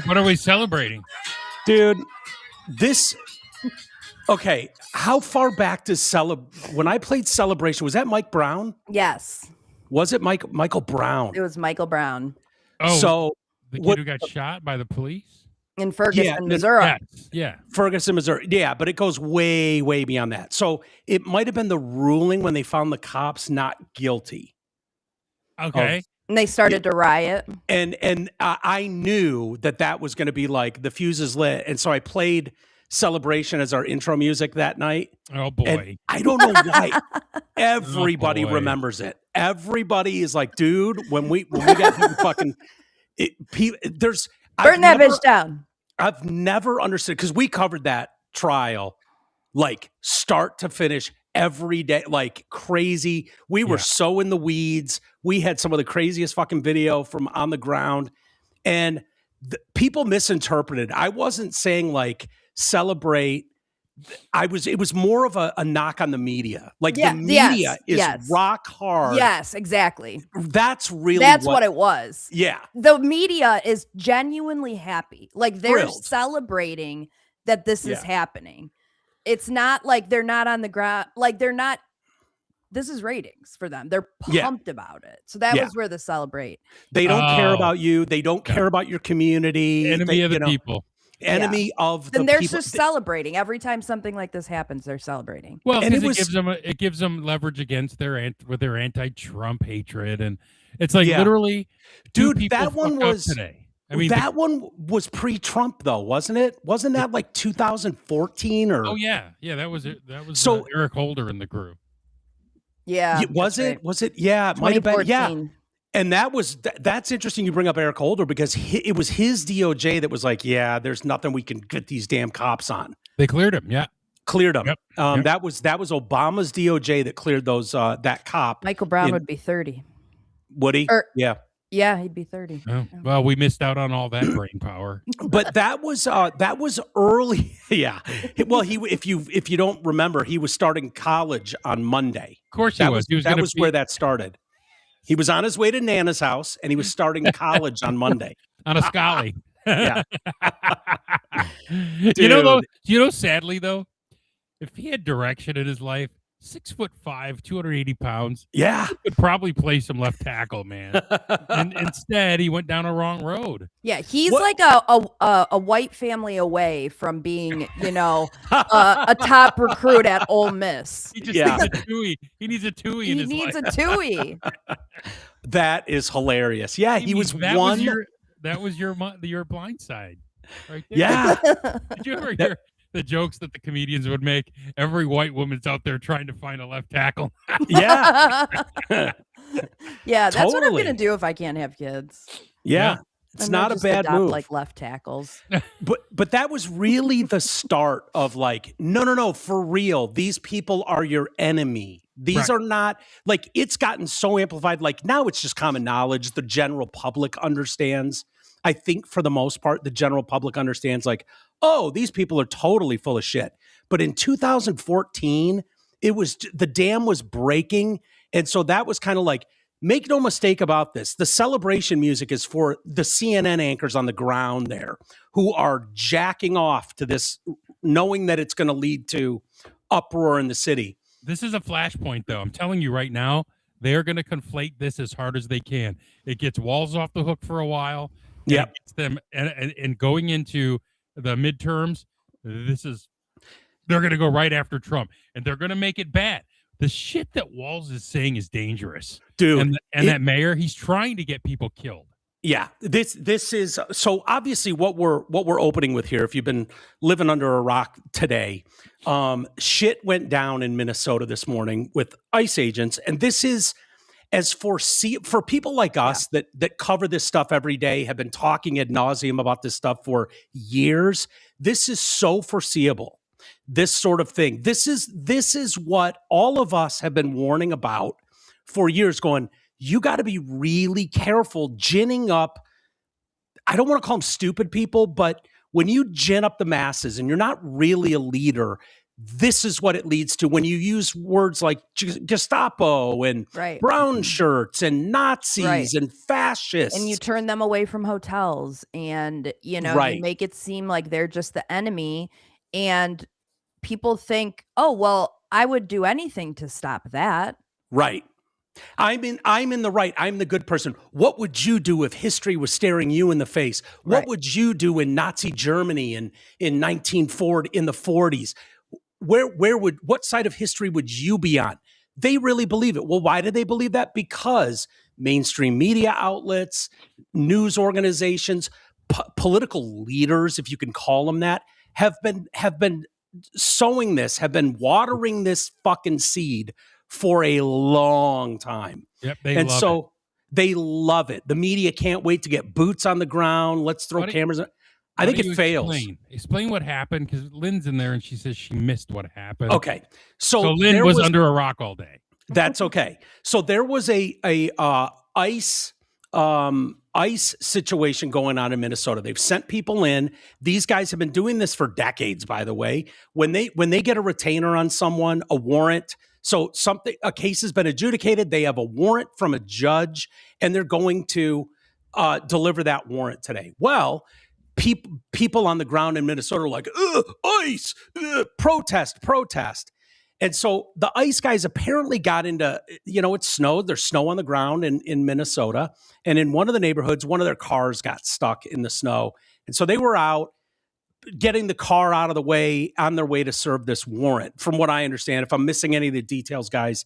What are we celebrating? Dude, okay, how far back does when I played Celebration, was that Mike Brown? Yes. Was it Michael Brown? It was Michael Brown. Oh, so the kid who got shot by the police? In Ferguson, Missouri. Yeah. Ferguson, Missouri. Yeah, but it goes way, way beyond that. So it might have been the ruling when they found the cops not guilty. Okay. And they started to riot. And I knew that was going to be like the fuse is lit. And so I played Celebration as our intro music that night. Oh, boy. And I don't know why everybody remembers it. Everybody is like, dude, when we got people fucking... Burn that bitch down. I've never understood, because we covered that trial like start to finish every day, like crazy. We were so in the weeds. We had some of the craziest fucking video from on the ground, and people misinterpreted. I wasn't saying like celebrate. It was more of a knock on the media. Like the media is rock hard. Yes, exactly. That's what it was. Yeah. The media is genuinely happy. Like they're celebrating that this is happening. It's not like they're not on the ground. Like this is ratings for them. They're pumped about it. So that was where the celebrate. They don't care about you. They don't care about your community. Enemy of the people. Enemy of the people. And they're people. just celebrating. Every time something like this happens, they're celebrating. Well, because it gives them leverage against their anti-Trump hatred, and it's like literally, dude. That one was today. I mean, that one was pre-Trump though, wasn't it? Wasn't that like 2014 or? Oh yeah, that was it. That was so Eric Holder in the group. Yeah, was it? Right. Was it? Yeah, it might have been. Yeah. And that's interesting you bring up Eric Holder, because it was his DOJ that was like, yeah, there's nothing we can get these damn cops on. They cleared him, Cleared him. Yep. That was Obama's DOJ that cleared those that cop. Michael Brown would be 30. Would he? Yeah, he'd be 30. Oh, well, we missed out on all that brain power. But that was early. Yeah. Well, if you don't remember, he was starting college on Monday. Of course he was. That was where that started. He was on his way to Nana's house, and he was starting college on Monday. On a Scully. Yeah. Sadly, though, if he had direction in his life, 6'5", 280 pounds. Yeah. He could probably play some left tackle, man. And instead, he went down a wrong road. Yeah, he's like a white family away from being, a top recruit at Ole Miss. He just needs a Tui. He needs a Tui in his life. He needs a Tui. That is hilarious. Yeah, he was one. That was your blind side, right there. Yeah. Did you ever hear the jokes that the comedians would make? Every white woman's out there trying to find a left tackle. Yeah. Yeah, that's what I'm going to do if I can't have kids. Yeah. It's not a bad move. Like left tackles. But that was really the start of like, no, for real. These people are your enemy. These are not, like, it's gotten so amplified. Like now it's just common knowledge. The general public understands. I think for the most part, the general public understands like, oh, these people are totally full of shit. But in 2014, the dam was breaking. And so that was kind of like, make no mistake about this. The celebration music is for the CNN anchors on the ground there who are jacking off to this, knowing that it's going to lead to uproar in the city. This is a flashpoint, though. I'm telling you right now, they're going to conflate this as hard as they can. It gets Walz off the hook for a while. Yeah. Gets them and going into the midterms, they're going to go right after Trump, and they're going to make it bad. The shit that Walz is saying is dangerous, dude. And that mayor, he's trying to get people killed. Yeah, this is so obviously what we're opening with here. If you've been living under a rock today, shit went down in Minnesota this morning with ICE agents, and this is as for people like us that cover this stuff every day, have been talking ad nauseum about this stuff for years. This is so foreseeable. This sort of thing. This is what all of us have been warning about for years, going, you got to be really careful ginning up. I don't want to call them stupid people, but when you gin up the masses and you're not really a leader, this is what it leads to when you use words like Gestapo and brown shirts and Nazis and fascists. And you turn them away from hotels and, you make it seem like they're just the enemy. And people think, oh, well, I would do anything to stop that. Right. I'm in the right. I'm the good person. What would you do if history was staring you in the face? What would you do in Nazi Germany in 1940 in the 40s? What side of history would you be on? They really believe it. Well, why do they believe that? Because mainstream media outlets, news organizations, political leaders, if you can call them that, have been sowing this, have been watering this fucking seed for a long time. Yep, they love it. The media can't wait to get boots on the ground. Let's throw cameras. I think it fails. Explain what happened, because Lynn's in there and she says she missed what happened. Okay, so Lynn was under a rock all day. That's okay. So there was a ICE situation going on in Minnesota. They've sent people in. These guys have been doing this for decades, by the way. When they get a retainer on someone, a warrant, so a case has been adjudicated, they have a warrant from a judge, and they're going to deliver that warrant today. Well, people on the ground in Minnesota are like, ICE, protest. And so the ICE guys apparently got into, it snowed. There's snow on the ground in Minnesota. And in one of the neighborhoods, one of their cars got stuck in the snow. And so they were out getting the car out of the way on their way to serve this warrant, from what I understand. If I'm missing any of the details, guys,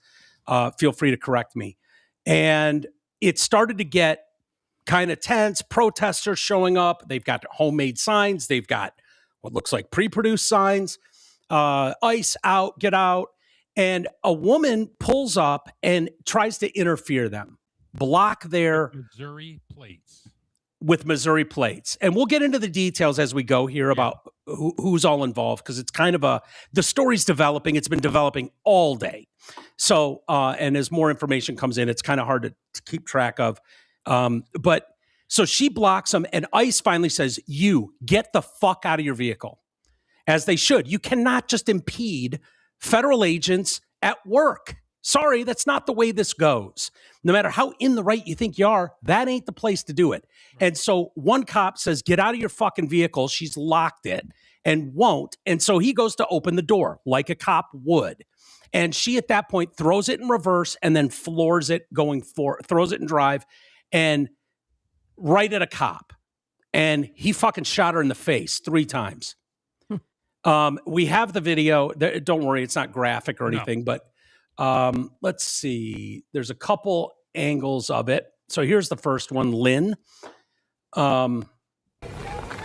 feel free to correct me. And it started to get kind of tense. Protesters showing up. They've got homemade signs. They've got what looks like pre-produced signs. ICE out, get out. And a woman pulls up and tries to interfere them, block their Missouri plates. And we'll get into the details as we go here about who's all involved, because it's kind of the story's developing. It's been developing all day. So, and as more information comes in, it's kind of hard to keep track of. But so she blocks them, and ICE finally says, you get the fuck out of your vehicle. As they should. You cannot just impede federal agents at work. Sorry, that's not the way this goes. No matter how in the right you think you are, that ain't the place to do it. And so one cop says, get out of your fucking vehicle. She's locked it and won't. And so he goes to open the door like a cop would. And she at that point throws it in reverse and then floors it throws it in drive and right at a cop. And he fucking shot her in the face 3 times. We have the video. Don't worry, it's not graphic or anything, but let's see. There's a couple angles of it. So here's the first one, Lynn. I'll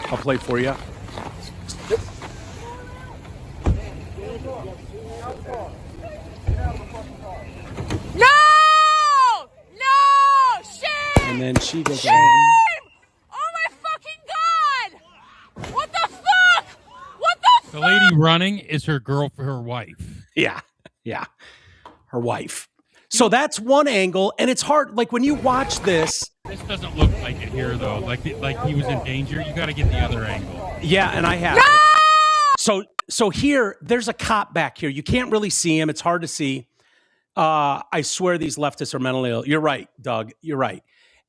play for you. No! Shame! And then she goes, shame! Oh my fucking God! What the fuck? The lady running is her wife. Yeah. Her wife. So that's one angle, and it's hard. Like when you watch this. This doesn't look like it here, though. Like he was in danger. You got to get the other angle. Yeah, and I have. No! So here, there's a cop back here. You can't really see him. It's hard to see. I swear these leftists are mentally ill. You're right, Doug. You're right.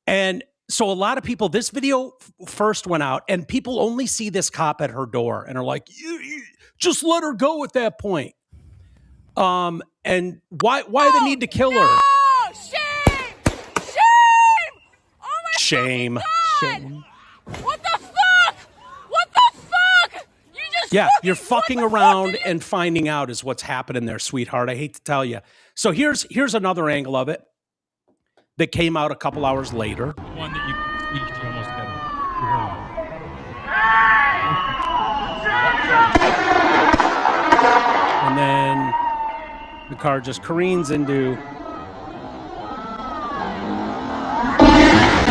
And so a lot of people, this video first went out, and people only see this cop at her door and are like, you just let her go at that point. And why the need to kill her? Shame! Oh my shame. God! Shame. What the fuck? You just you're fucking around and finding out is what's happening there, sweetheart. I hate to tell you. So here's another angle of it that came out a couple hours later. One that you can see, almost and then the car just careens into.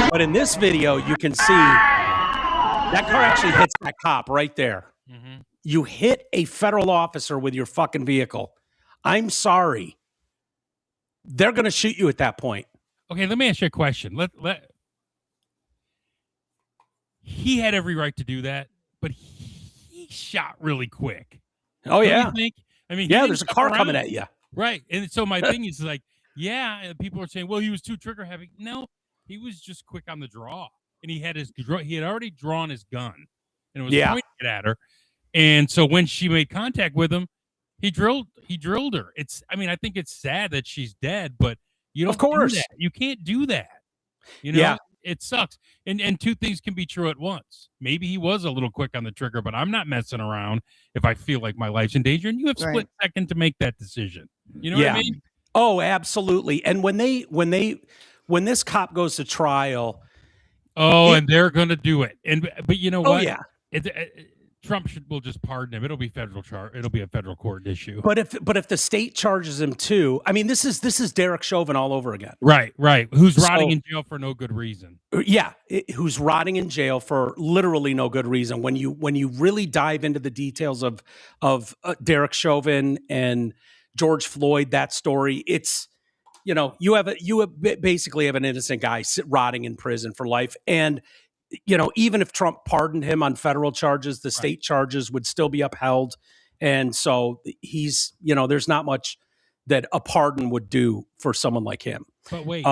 But in this video, you can see that car actually hits that cop right there. Mm-hmm. You hit a federal officer with your fucking vehicle. I'm sorry. They're going to shoot you at that point. Okay, let me ask you a question. He had every right to do that, but he shot really quick. Oh, yeah. You think? I mean, yeah, there's a car coming at you. Right. And so my thing is like, yeah, people are saying, well, he was too trigger happy. No, he was just quick on the draw. And he had already drawn his gun and it was pointing it at her. And so when she made contact with him, he drilled her. I think it's sad that she's dead, but you don't do that. You can't do that. It sucks. And two things can be true at once. Maybe he was a little quick on the trigger, but I'm not messing around if I feel like my life's in danger. And you have split second to make that decision. You know what I mean? Oh, absolutely. And when this cop goes to trial, and they're going to do it. But you know what? Yeah. Trump will just pardon him. It'll be It'll be a federal court issue. But if the state charges him too, I mean, this is Derek Chauvin all over again. Right. Who's rotting in jail for no good reason. Yeah, who's rotting in jail for literally no good reason. When you really dive into the details of Derek Chauvin and George Floyd, that story, it's you basically have an innocent guy rotting in prison for life. And even if Trump pardoned him on federal charges, the state charges would still be upheld. And so he's, there's not much that a pardon would do for someone like him. But wait,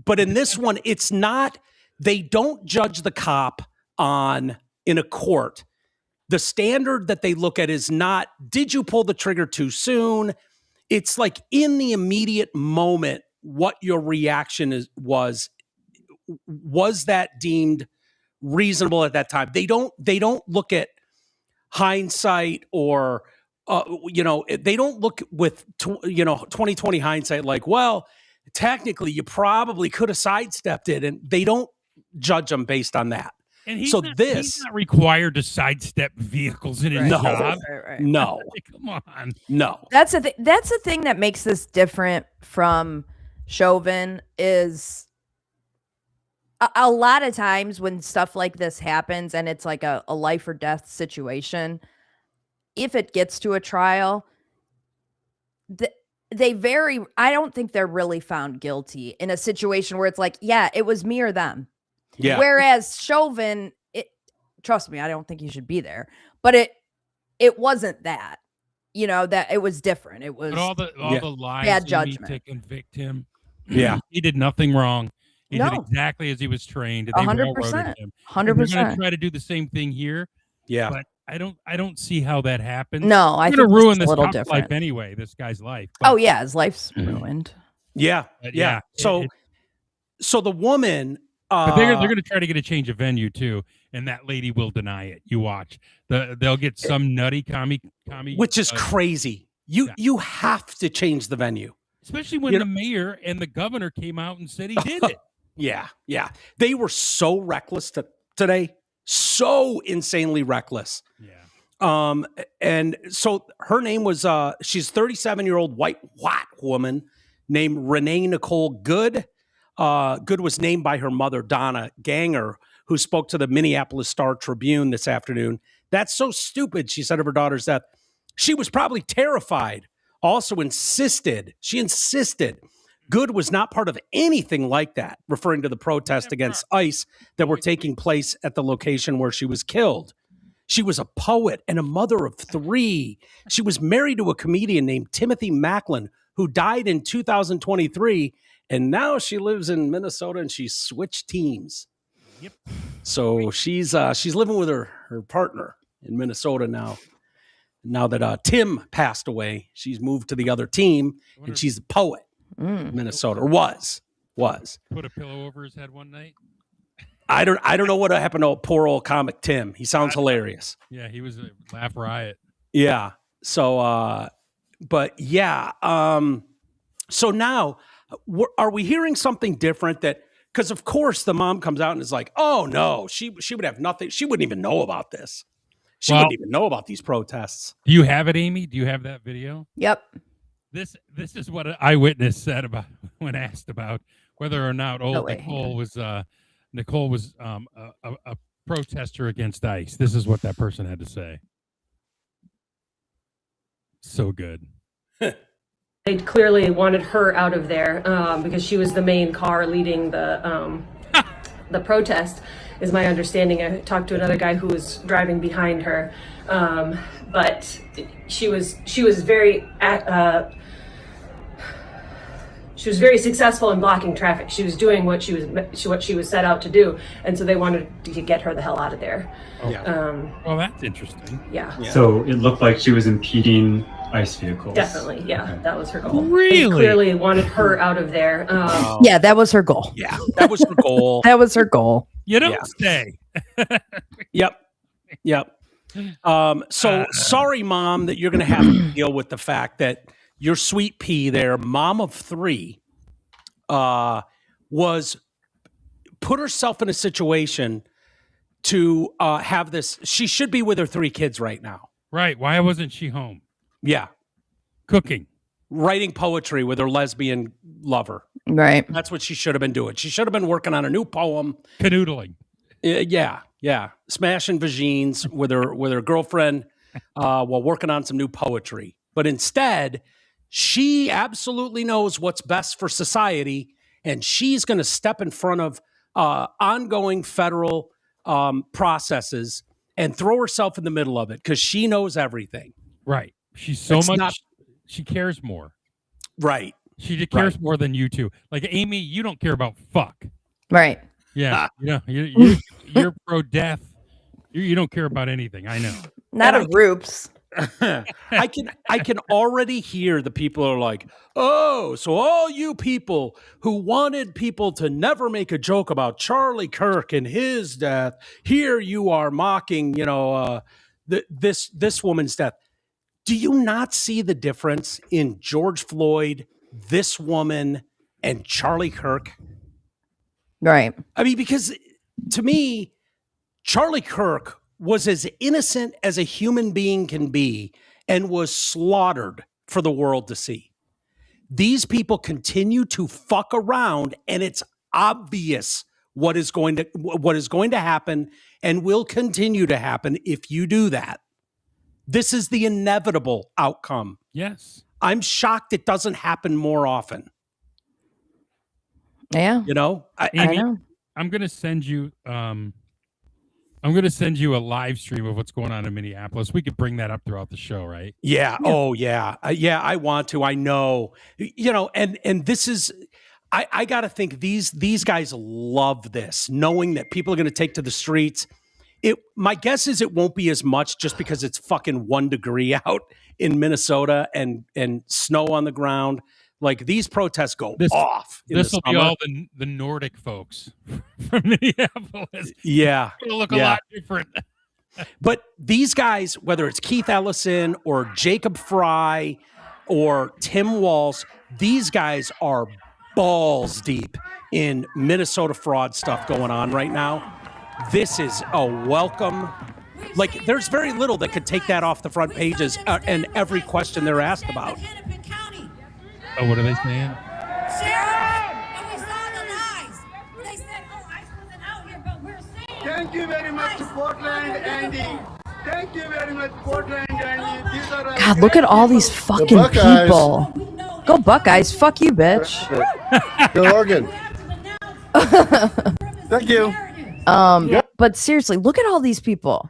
but in this one, it's not, they don't judge the cop in a court. The standard that they look at is not, did you pull the trigger too soon? It's like in the immediate moment, what your reaction was that deemed reasonable at that time? They don't look at hindsight or they don't look with 2020 hindsight like, well, technically you probably could have sidestepped it, and they don't judge them based on that. And he's not required to sidestep vehicles in his job. Right. No. Come on. No. That's the thing that makes this different from Chauvin is a lot of times when stuff like this happens and it's like a life or death situation, if it gets to a trial, I don't think they're really found guilty in a situation where it's like, yeah, it was me or them. Yeah. Whereas Chauvin, trust me, I don't think he should be there, but it wasn't that, that it was different. It was all the lies bad judgment to convict him. Yeah. He did nothing wrong. He did exactly as he was trained. 100%. 100%. 100%. They're going to try to do the same thing here. Yeah. But I don't see how that happens. No, I think going to ruin this cop's different life anyway, this guy's life. But, his life's ruined. Yeah. Yeah. So the woman, but they're going to try to get a change of venue too, and that lady will deny it. You watch. They'll get some nutty commie, which is crazy. You have to change the venue, especially when the mayor and the governor came out and said he did it. Yeah. They were so reckless today, so insanely reckless. Yeah. And so her name was she's 37-year-old white woman named Renee Nicole Good. Good was named by her mother, Donna Ganger, who spoke to the Minneapolis Star-Tribune this afternoon. That's so stupid, she said of her daughter's death. She was probably terrified. Also insisted Good was not part of anything like that, referring to the protest against ICE that were taking place at the location where she was killed. She was a poet and a mother of 3. She was married to a comedian named Timothy Macklin, who died in 2023. And now she lives in Minnesota and she switched teams. Yep. So she's living with her partner in Minnesota now. Now that Tim passed away, she's moved to the other team and she's a poet in Minnesota, or was. Put a pillow over his head one night. I don't know what happened to poor old comic Tim. He sounds hilarious. Yeah, he was a laugh riot. Yeah. So, but yeah. So now, are we hearing something different? Because of course the mom comes out and is like, "Oh no, she would have nothing. She wouldn't even know about this. She wouldn't even know about these protests." Do you have it, Amy? Do you have that video? Yep. This is what an eyewitness said about when asked about whether or not Nicole was a protester against ICE. This is what that person had to say. So good. They clearly wanted her out of there because she was the main car leading the protest, is my understanding. I talked to another guy who was driving behind her, but she was very successful in blocking traffic. She was doing what she was set out to do, and so they wanted to get her the hell out of there. Well, that's interesting. Yeah. So it looked like she was impeding ICE vehicles. Definitely, yeah. Okay. That was her goal. Really? They clearly wanted her out of there. Yeah, that was her goal. Yeah, that was her goal. That was her goal. You don't say. Yep. So sorry, Mom, that you're going to have to deal with the fact that your sweet pea there, mom of 3, was put herself in a situation to have this. She should be with her 3 kids right now. Right. Why wasn't she home? Yeah. Cooking. Writing poetry with her lesbian lover. Right. That's what she should have been doing. She should have been working on a new poem. Canoodling. Yeah. Smashing vagines with her girlfriend while working on some new poetry. But instead, she absolutely knows what's best for society, and she's going to step in front of ongoing federal processes and throw herself in the middle of it because she knows everything. Right. She's she cares more. Right. She cares more than you two. Like, Amy, you don't care about fuck. Right. Yeah. You're pro-death. You don't care about anything. I know. Not a groups. I can already hear the people are like, oh, so all you people who wanted people to never make a joke about Charlie Kirk and his death, here you are mocking, this woman's death. Do you not see the difference in George Floyd, this woman, and Charlie Kirk? Right. I mean, because to me, Charlie Kirk was as innocent as a human being can be and was slaughtered for the world to see. These people continue to fuck around, and it's obvious what is going to happen and will continue to happen if you do that. This is the inevitable outcome. Yes. I'm shocked it doesn't happen more often. Yeah. I know. I'm going to send you a live stream of what's going on in Minneapolis. We could bring that up throughout the show, right? Yeah. Oh, yeah. I want to. I know. And this is. I got to think these guys love this, knowing that people are going to take to the streets. My guess is it won't be as much just because it's fucking 1 degree out in Minnesota and snow on the ground. Like, these protests go off. This will be all the Nordic folks from Minneapolis. Yeah. It'll look a lot different. But these guys, whether it's Keith Ellison or Jacob Fry or Tim Walz, these guys are balls deep in Minnesota fraud stuff going on right now. This is a welcome. Like, there's very little that could take that off the front pages and every question they're asked about. Oh, what are they saying? And we saw the lies. They said, ICE wasn't out here, but we're saying. Thank you very much, Portland, Andy. Thank you very much, Portland, Andy. God, look at all these fucking people. Go Buckeyes. Fuck you, bitch. Go Oregon. Thank you. But seriously, look at all these people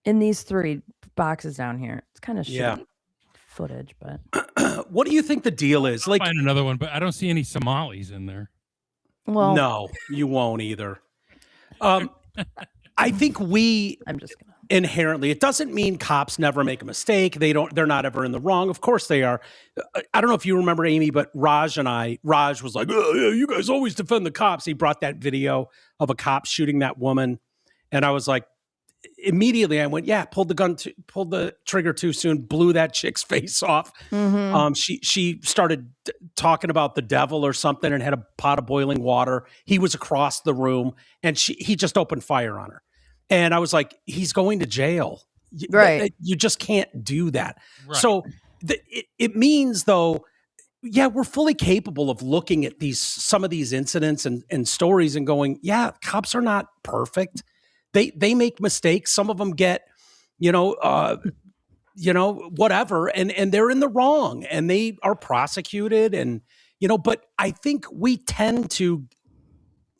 in these 3 boxes down here. It's kind of shitty footage, but what do you think the deal is? I'll find another one, but I don't see any Somalis in there. Well, no, you won't either. I think I'm just gonna inherently, it doesn't mean cops never make a mistake. They're not ever in the wrong. Of course they are. I don't know if you remember, Amy, but Raj was like, oh, yeah, you guys always defend the cops. He brought that video of a cop shooting that woman. And I was like, immediately I went, yeah, pulled the trigger too soon, blew that chick's face off. Mm-hmm. She started talking about the devil or something and had a pot of boiling water. He was across the room and he just opened fire on her. And I was like, he's going to jail. Right. You just can't do that. Right. So it means, though, yeah, we're fully capable of looking at some of these incidents and stories and going, yeah, cops are not perfect. They make mistakes. Some of them get, whatever, and they're in the wrong and they are prosecuted. And, but I think we tend to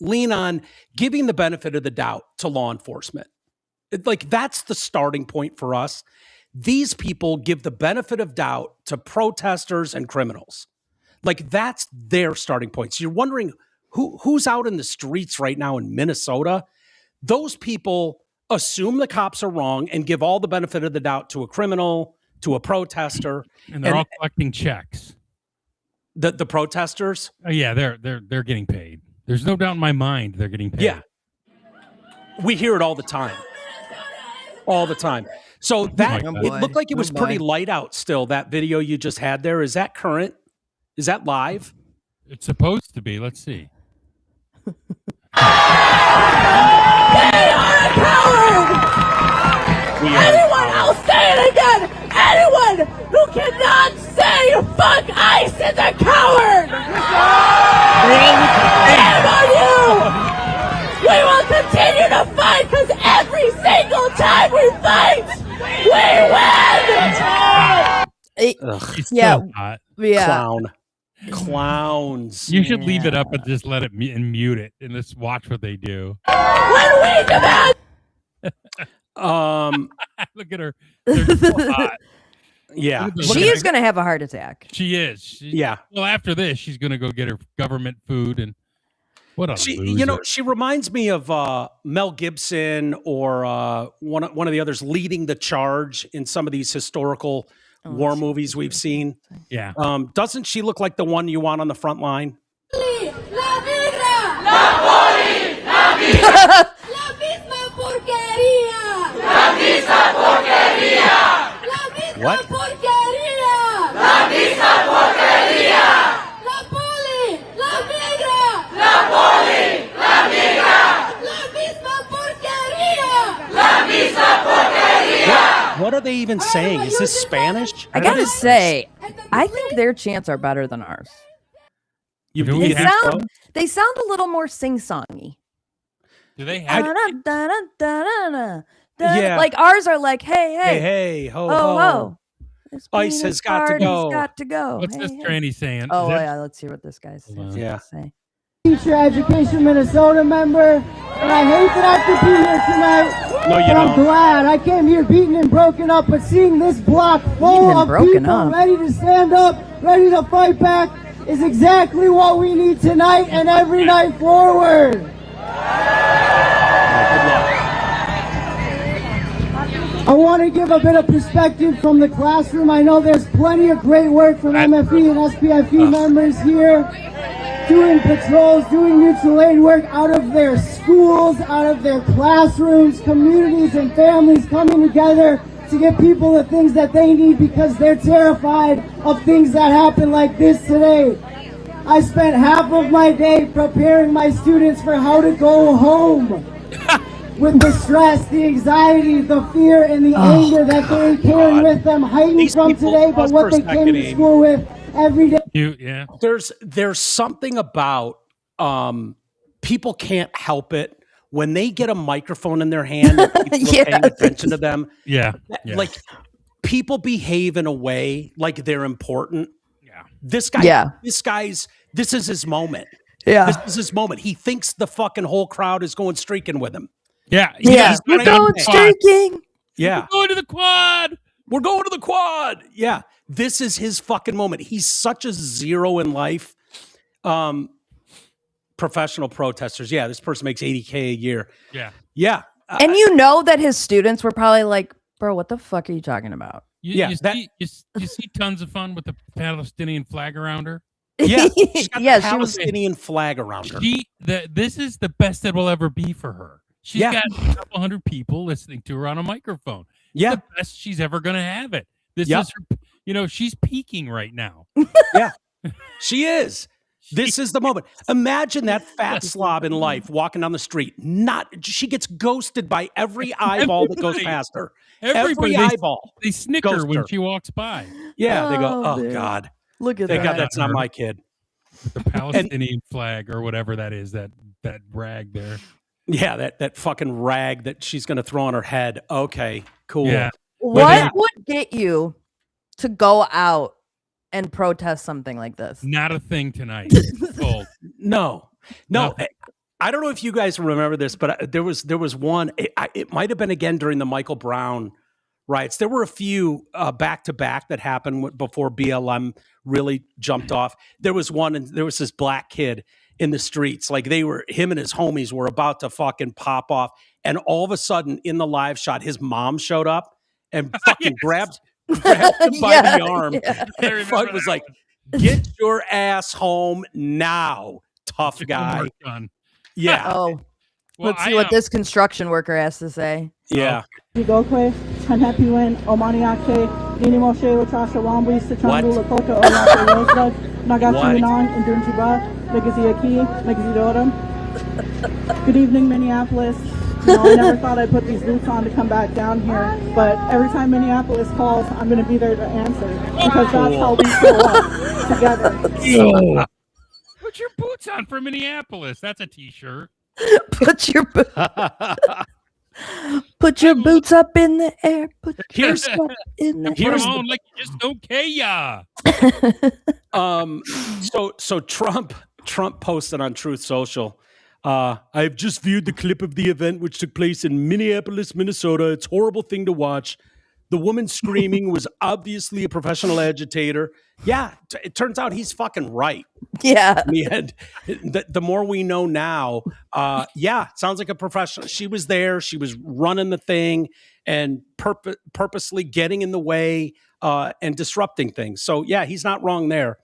lean on giving the benefit of the doubt to law enforcement. Like, that's the starting point for us. these people give the benefit of doubt to protesters and criminals. Like that's their starting point. So you're wondering who's out in the streets right now in Minnesota? Those people assume the cops are wrong and give all the benefit of the doubt to a criminal, to a protester, and they're all collecting checks. The protesters? Yeah, they're getting paid. There's no doubt in my mind they're getting paid. Yeah. We hear it all the time. All the time. So that it looked like it was pretty light out still, that video you just had there. Is that current? Is that live? It's supposed to be. Let's see. They are a coward! Anyone, I'll say it again! Anyone who cannot say fuck ICE is a coward! Shame on you! We will continue to fight because every single time we fight, we win! Clowns. You should leave it up and just let it and mute it and just watch what they do. When we demand. Look at her. They're so hot. Yeah. She is going to have a heart attack. She is. Yeah. Well, after this, she's going to go get her government food and what a loser. You know, she reminds me of Mel Gibson or one of the others leading the charge in some of these historical war movies we've seen. Yeah. Doesn't she look like the one you want on the front line? La negra! La poli! La vida! La misma porquería! La misma porquería! La misma What? porquería! La misma porquería! La poli! La negra! La poli! La negra! La misma porquería! La misma porquería! What are they even saying? Is this Spanish? I gotta say, I think their chants are better than ours. They sound a little more sing-songy. Do they have? Yeah. Like ours are like, hey, hey, ho, ho, ho. This Ice has got to go. got to go. What's this tranny saying? Oh, yeah, let's hear what this guy's saying. Yeah. Teacher Education Minnesota member, and I hate that I have to be here tonight. No, you but don't. I'm glad I came here beaten and broken up, but seeing this block full of people ready to stand up, ready to fight back, is exactly what we need tonight and every night forward. I want to give a bit of perspective from the classroom. I know there's plenty of great work from MFE and SPFE members here, doing patrols, doing mutual aid work out of their schools, out of their classrooms, communities and families coming together to get people the things that they need because they're terrified of things that happen like this today. I spent half of my day preparing my students for how to go home with the stress, the anxiety, the fear, and the anger that they're carrying with them, heightened from today, but what they came to school with every day. Yeah. There's something about people can't help it when they get a microphone in their hand and people are paying attention to them. Yeah. Like people behave in a way like they're important. Yeah. This is his moment. Yeah. This is his moment. He thinks the fucking whole crowd is going streaking with him. Yeah. We're going streaking. Yeah. We're going to the quad. We're going to the quad. Yeah. This is his fucking moment. He's such a zero in life. Professional protesters. Yeah, this person makes $80K a year. Yeah. Yeah. And you know that his students were probably like, bro, what the fuck are you talking about? You see tons of fun with the Palestinian flag around her. Yeah. She's got Yeah, the Palestinian flag around her. This is the best it will ever be for her. She's got a couple hundred people listening to her on a microphone. Yeah. The best she's ever going to have it. This is her, she's peaking right now. Yeah. She is. This is the moment. Imagine that fat slob in life walking down the street. She gets ghosted by every eyeball that goes past her. Every eyeball. They snicker when she walks by. Yeah, they go, oh, God. Look at Thank that. God that's not my kid. The Palestinian flag or whatever that is, that rag there. Yeah, that fucking rag that she's going to throw on her head. Okay, cool. Yeah. What would get you to go out and protest something like this? Not a thing tonight. No. Nothing. I don't know if you guys remember this, but there was one. It might have been again during the Michael Brown riots. There were a few back to back that happened before BLM really jumped off. There was one, and there was this black kid in the streets. Like him and his homies were about to fucking pop off. And all of a sudden in the live shot, his mom showed up and fucking grabbed him by the arm. Yeah. And fuck was like, get your ass home now, tough guy. Yeah. Oh, let's see what this construction worker has to say. Yeah. Gokwe, Hanhepiwen, Omaniake, Ninimoshe, Ochasha Wambui, Sichangu, Lakota, Oyaka, Rosebud, Nagachunan, and Dunjiba, Megaziaki, Megazidorum. Good evening, Minneapolis. You know, I never thought I'd put these boots on to come back down here, but every time Minneapolis calls, I'm going to be there to answer, because that's how we show up together. Put your boots on for Minneapolis. That's a t-shirt. Put your boots up in the air. Put your boots up in the air. Come on, like you just don't care, ya. So Trump posted on Truth Social, I've just viewed the clip of the event which took place in Minneapolis, Minnesota. It's a horrible thing to watch. The woman screaming was obviously a professional agitator. Yeah, it turns out he's fucking right. Yeah. The more we know now, sounds like a professional. She was there. She was running the thing and purposely getting in the way and disrupting things. So, yeah, he's not wrong there.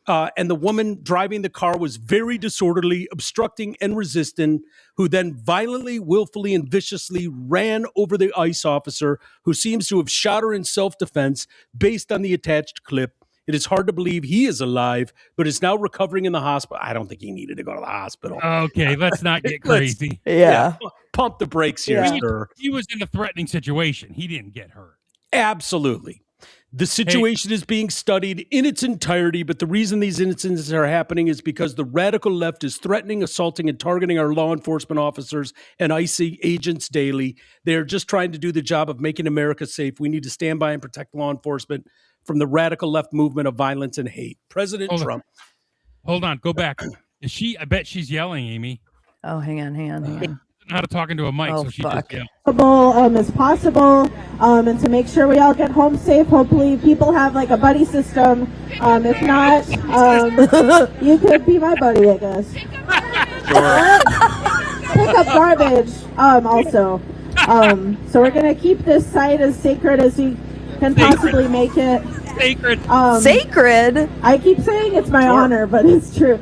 And the woman driving the car was very disorderly, obstructing and resistant, who then violently, willfully, and viciously ran over the ICE officer, who seems to have shot her in self-defense based on the attached clip. It is hard to believe he is alive, but is now recovering in the hospital. I don't think he needed to go to the hospital. Okay, let's not get crazy. Yeah. Pump the brakes here, sir. He was in a threatening situation. He didn't get hurt. Absolutely. The situation is being studied in its entirety, but the reason these incidents are happening is because the radical left is threatening, assaulting, and targeting our law enforcement officers and ICE agents daily. They're just trying to do the job of making America safe. We need to stand by and protect law enforcement from the radical left movement of violence and hate. President Trump. Hold on, go back. I bet she's yelling, Amy. Oh, hang on. How to talk into a mic, so she just yells. As possible, and to make sure we all get home safe. Hopefully people have like a buddy system. If not, you could be my buddy, I guess. Pick up garbage, also. So we're gonna keep this site as sacred as we can possibly make it. Sacred. Sacred? I keep saying it's my honor, but it's true.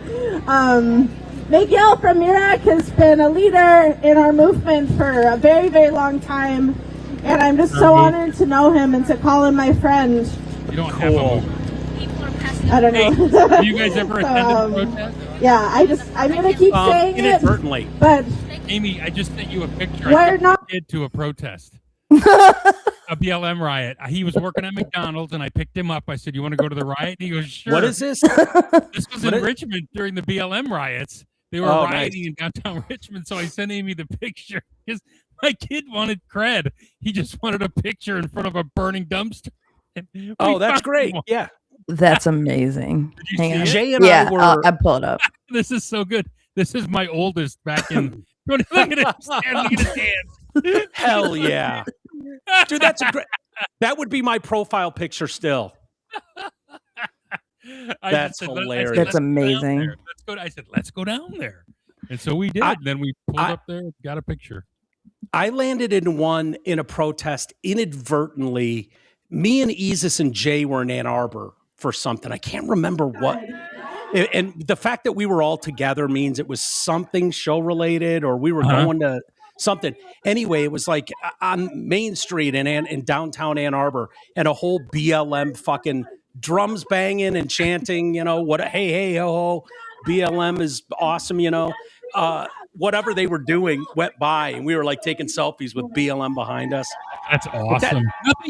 Miguel from Iraq has been a leader in our movement for a very, very long time, and I'm just so honored to know him and to call him my friend. You don't have a I don't know. Have you guys ever attended a protest? Yeah, I'm going to keep saying inadvertently. it. But Amy, I just sent you a picture. We're not kid to a protest. A BLM riot. He was working at McDonald's, and I picked him up. I said, "You want to go to the riot?" And he goes, "Sure." What is this? This was in Richmond during the BLM riots. They were rioting in downtown Richmond, so I sent Amy the picture because my kid wanted cred. He just wanted a picture in front of a burning dumpster. Oh, that's great. Yeah. That's amazing. Hang on. Jay and I were... I'll pull it up. This is so good. This is my oldest back in... Look at him stand. Look at his hands. Hell yeah. Dude, that's a great... That would be my profile picture still. That's hilarious. That's amazing. I said, let's go down there. And so we did. Then we pulled up there, got a picture. I landed in a protest inadvertently. Me and Isis and Jay were in Ann Arbor for something. I can't remember what. And the fact that we were all together means it was something show related, or we were going to something. Anyway, it was like on Main Street in downtown Ann Arbor, and a whole BLM fucking drums banging and chanting, hey, ho, ho, BLM is awesome, whatever they were doing went by, and we were like taking selfies with BLM behind us. That's awesome.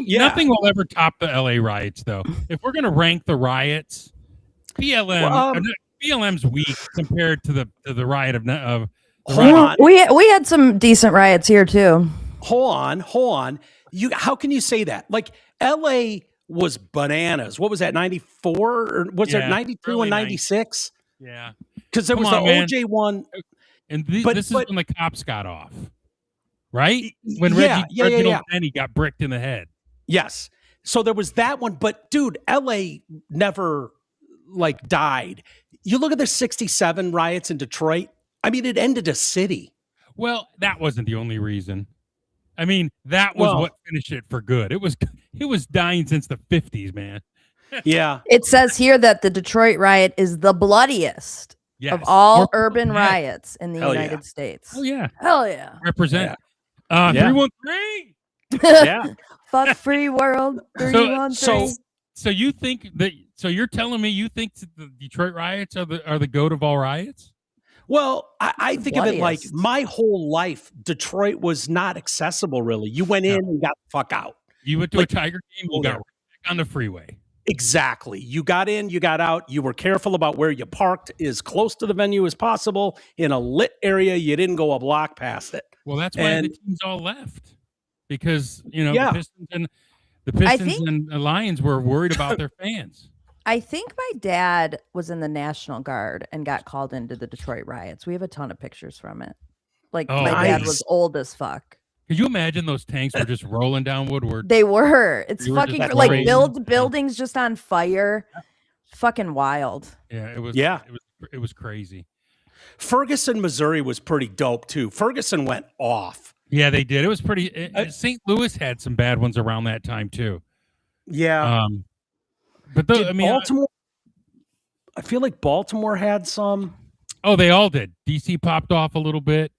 Nothing will ever top the LA riots, though. If we're going to rank the riots, BLM's weak compared to the riot of hold on. We had some decent riots here too. Hold on. How can you say that? Like LA was bananas. What was that, 94? Or was there 92 and 96? Yeah. Because there was the OJ one. And this is when the cops got off, right? When Reginald Denny got bricked in the head. Yes. So there was that one, but dude, LA never like died. You look at the 67 riots in Detroit. I mean, it ended a city. Well, that wasn't the only reason. I mean, that was what finished it for good. It was dying since the 50s, man. Yeah. It says here that the Detroit riot is the bloodiest of all urban riots in the United States. Oh, yeah. Hell yeah. Represent. 313. Yeah. Fuck free world. 313. So you think that? So you're telling me you think that the Detroit riots are the goat of all riots? Well, I think of it like my whole life, Detroit was not accessible, really. You went in and got the fuck out. You went to a Tiger game, you got right back on the freeway. Exactly. You got in, you got out. You were careful about where you parked as close to the venue as possible in a lit area. You didn't go a block past it. Well, that's why the teams all left, because the Pistons and the Lions were worried about their fans. I think my dad was in the National Guard and got called into the Detroit riots. We have a ton of pictures from it. Like my dad was old as fuck. Could you imagine those tanks were just rolling down Woodward? They were. It's fucking like buildings just on fire. Fucking wild. Yeah, it was. Yeah, it was crazy. Ferguson, Missouri was pretty dope too. Ferguson went off. Yeah, they did. It was pretty. St. Louis had some bad ones around that time too. Yeah. But Baltimore, I feel like Baltimore had some. Oh, they all did. DC popped off a little bit.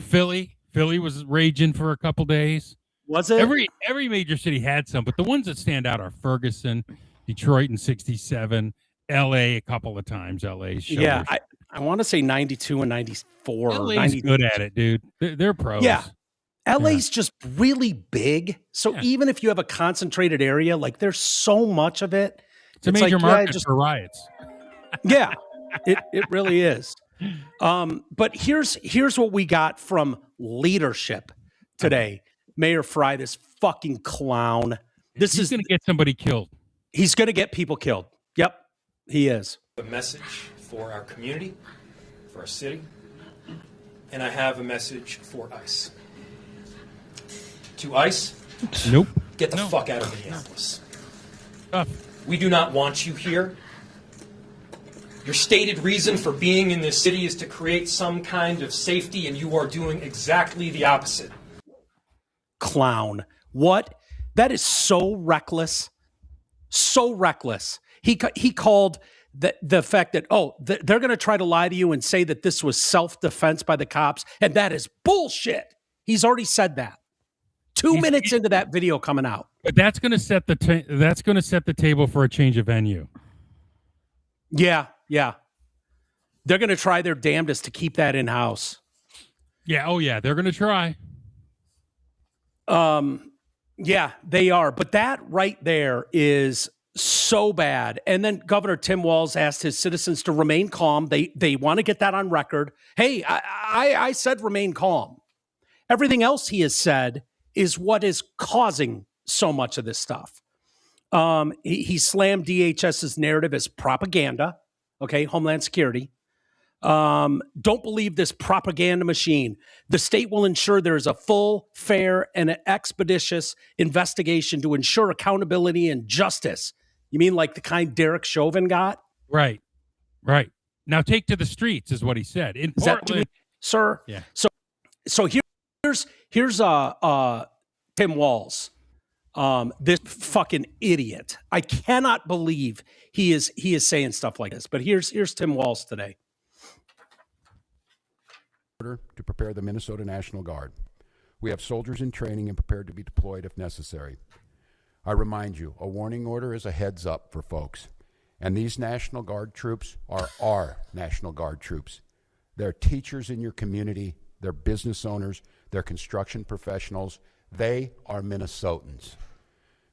Philly was raging for a couple days. Was it? Every major city had some, but the ones that stand out are Ferguson, Detroit in 67, LA a couple of times. LA's yeah, I want to say 92 and 94. LA's good at it, dude. They're pros. Yeah. LA's just really big. So even if you have a concentrated area, like there's so much of it. It's a major market for riots. Yeah, it really is. But here's what we got from leadership today. Mayor Fry, this fucking clown. He's going to get somebody killed. He's going to get people killed. Yep, he is. A message for our community, for our city, and I have a message for ICE. To ICE, nope. Get the fuck out of Minneapolis. We do not want you here. Your stated reason for being in this city is to create some kind of safety, and you are doing exactly the opposite. Clown. What? That is so reckless. So reckless. He called the fact that, they're going to try to lie to you and say that this was self-defense by the cops, and that is bullshit. He's already said that. 2 minutes into that video coming out. But that's going to set the table for a change of venue. Yeah. They're going to try their damnedest to keep that in house. Yeah. Oh yeah, they're going to try. Yeah, they are. But that right there is so bad. And then Governor Tim Walz asked his citizens to remain calm. They want to get that on record. Hey, I said remain calm. Everything else he has said is what is causing so much of this stuff. He slammed DHS's narrative as propaganda. Okay, Homeland Security. Don't believe this propaganda machine. The state will ensure there is a full, fair, and expeditious investigation to ensure accountability and justice. You mean like the kind Derek Chauvin got? Right. Now take to the streets is what he said. In Portland, sir. Yeah. So here's Tim Walz. This fucking idiot. I cannot believe he is saying stuff like this. But here's Tim Walz today. To prepare the Minnesota National Guard. We have soldiers in training and prepared to be deployed if necessary. I remind you, a warning order is a heads up for folks. And these National Guard troops are our National Guard troops. They're teachers in your community. They're business owners. They're construction professionals. They are Minnesotans.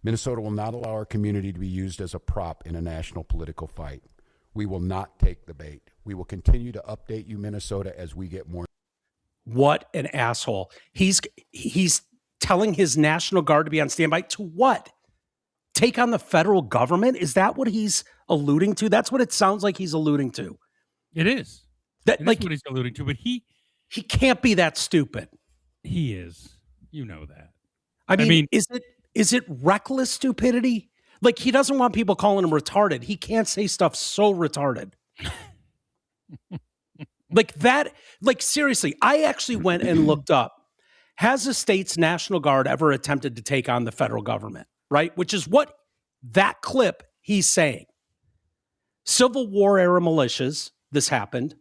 Minnesota will not allow our community to be used as a prop in a national political fight. We will not take the bait. We will continue to update you, Minnesota, as we get more. What an asshole. He's telling his National Guard to be on standby to what? Take on the federal government? Is that what he's alluding to? That's what it sounds like he's alluding to. It is. That's what he's alluding to, but he can't be that stupid. He is. You know that. I mean, is it Is it reckless stupidity? Like, he doesn't want people calling him retarded. He can't say stuff so retarded. Like that, like seriously, I actually went and looked up, has a state's National Guard ever attempted to take on the federal government, right? Which is what that clip he's saying. Civil War era militias, this happened,